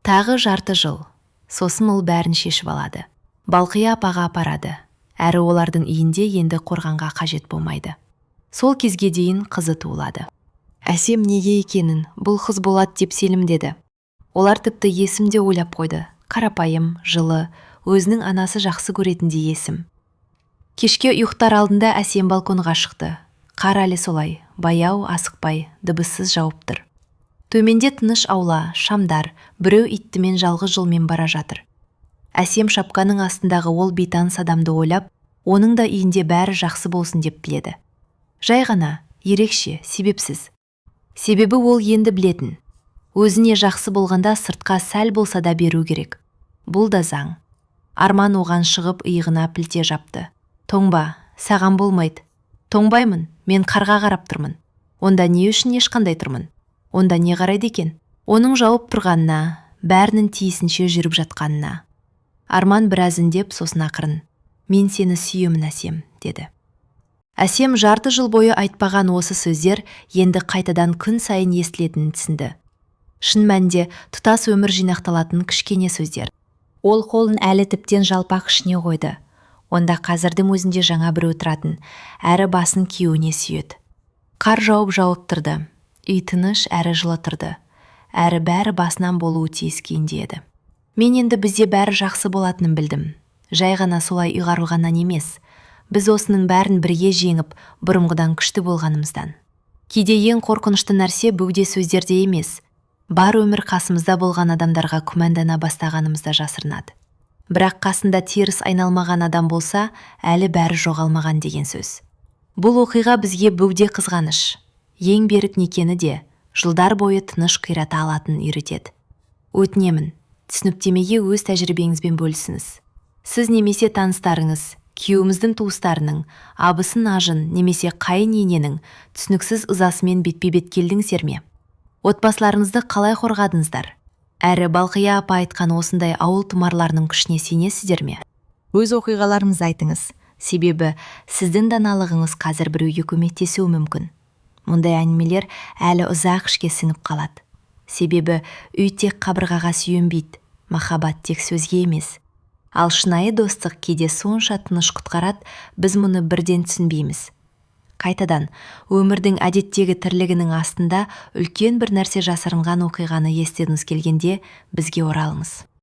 Тағы жарты жыл. Сосын ол бәрін шешіп алады. Балқия апаға апарады. Әрі олардың үйінде енді қорғанға қажет болмайды. Сол кезге дейін қызы туылады. Әсем неге екенін бұл қыз болады деп сенімдеді. Олар тіпті есімде ойлап қойды. Қарапайым, жылы, өзінің анасы жақсы көретіндей есім. Кешке ұйықтар алдында Әсем балконға шықты. Қар әлі солай, баяу, асықпай, дыбыссыз жауып тұр. Төменде тыныш аула, шамдар, біреу иттімен жалғыз жолмен бара жатыр. Әсем шапканың астындағы ол бейтаныс адамды ойлап, оның да үйінде бәрі жақсы болсын деп тіледі. Жай ғана, ерекше, себепсіз. Себебі ол енді білетін. Өзіне жақсы болғанда сыртқа сәл болса да беру керек. Бұл да заң. Арман оған шығып иығына пілте жапты. Тоңба, саған болмайды. Тоңбаймын, мен қарға қарап тұрмын. Онда не үшін ешқандай тұрмын? Онда не қарайды екен? Оның жауып тұрғанына, бәрінің тиісінше жүріп жатқанына. Арман біраз үндеп, сосын ақырын. Мен сені сүйемін, Әсем, деді. Әсем жарты жыл бойы айтпаған осы сөздер енді қайтадан күн сайын естілетінін түсінді. Шын мәнінде тұтас өмір жинақталатын кішкене сөздер. Ол қолын әлі тіптен жалпақ ішіне қойды. Онда қазірдің өзінде жаңа біреу тұратын, әрі басын киюіне сүйеді. Қар жауып тұрды, үй тыныш әрі жылы тұрды, әрі бәрі басынан болуы тиіс күйінде еді. Мен енді бізде бәрі жақсы болатынын білдім. Жай ғана солай ұйғарылғаннан емес, біз осының бәрін бірге жеңіп, бұрынғыдан күшті болғанымыздан. Кейде ең қорқынышты нәрсе бөгде сөздерде емес, бар өмір қасымызда болған адамдарға күмәндана бастағанымызда жасырынады. Бірақ қасында теріс айналмаған адам болса, әлі бәрі жоғалмаған деген сөз. Бұл оқиға бізге бөгде қызғаныш, ең берік некені де, жылдар бойы тыныш қирата алатын үйретеді. Өтінемін, түсініктемеге өз тәжірибеңізбен бөлісіңіз. Сіз немесе таныстарыңыз, күйеуіміздің туыстарының, абысын ажын немесе қайын ененің түсініксіз ызасымен бетпе-бет келдіңіздер ме? Отбасыларыңызды қалай қорғадыңыздар? Әрі Балқия апа айтқан осындай ауыл тұмарларының күшіне сенесіздер ме? Өз оқиғаларыңызды айтыңыз, себебі сіздің даналығыңыз қазір біреуге көмектесуі мүмкін. Мұндай әңгімелер әлі ұзақ ішке сіңіп қалады. Себебі үй тек қабырғаға сүйенбейді, махаббат тек сөзге емес. Ал шынайы достық кейде сонша тыныш құтқарады, біз мұны бірден түсінбейміз. Қайтадан, өмірдің әдеттегі тірлігінің астында үлкен бір нәрсе жасырынған оқиғаны естігіңіз келгенде бізге оралыңыз.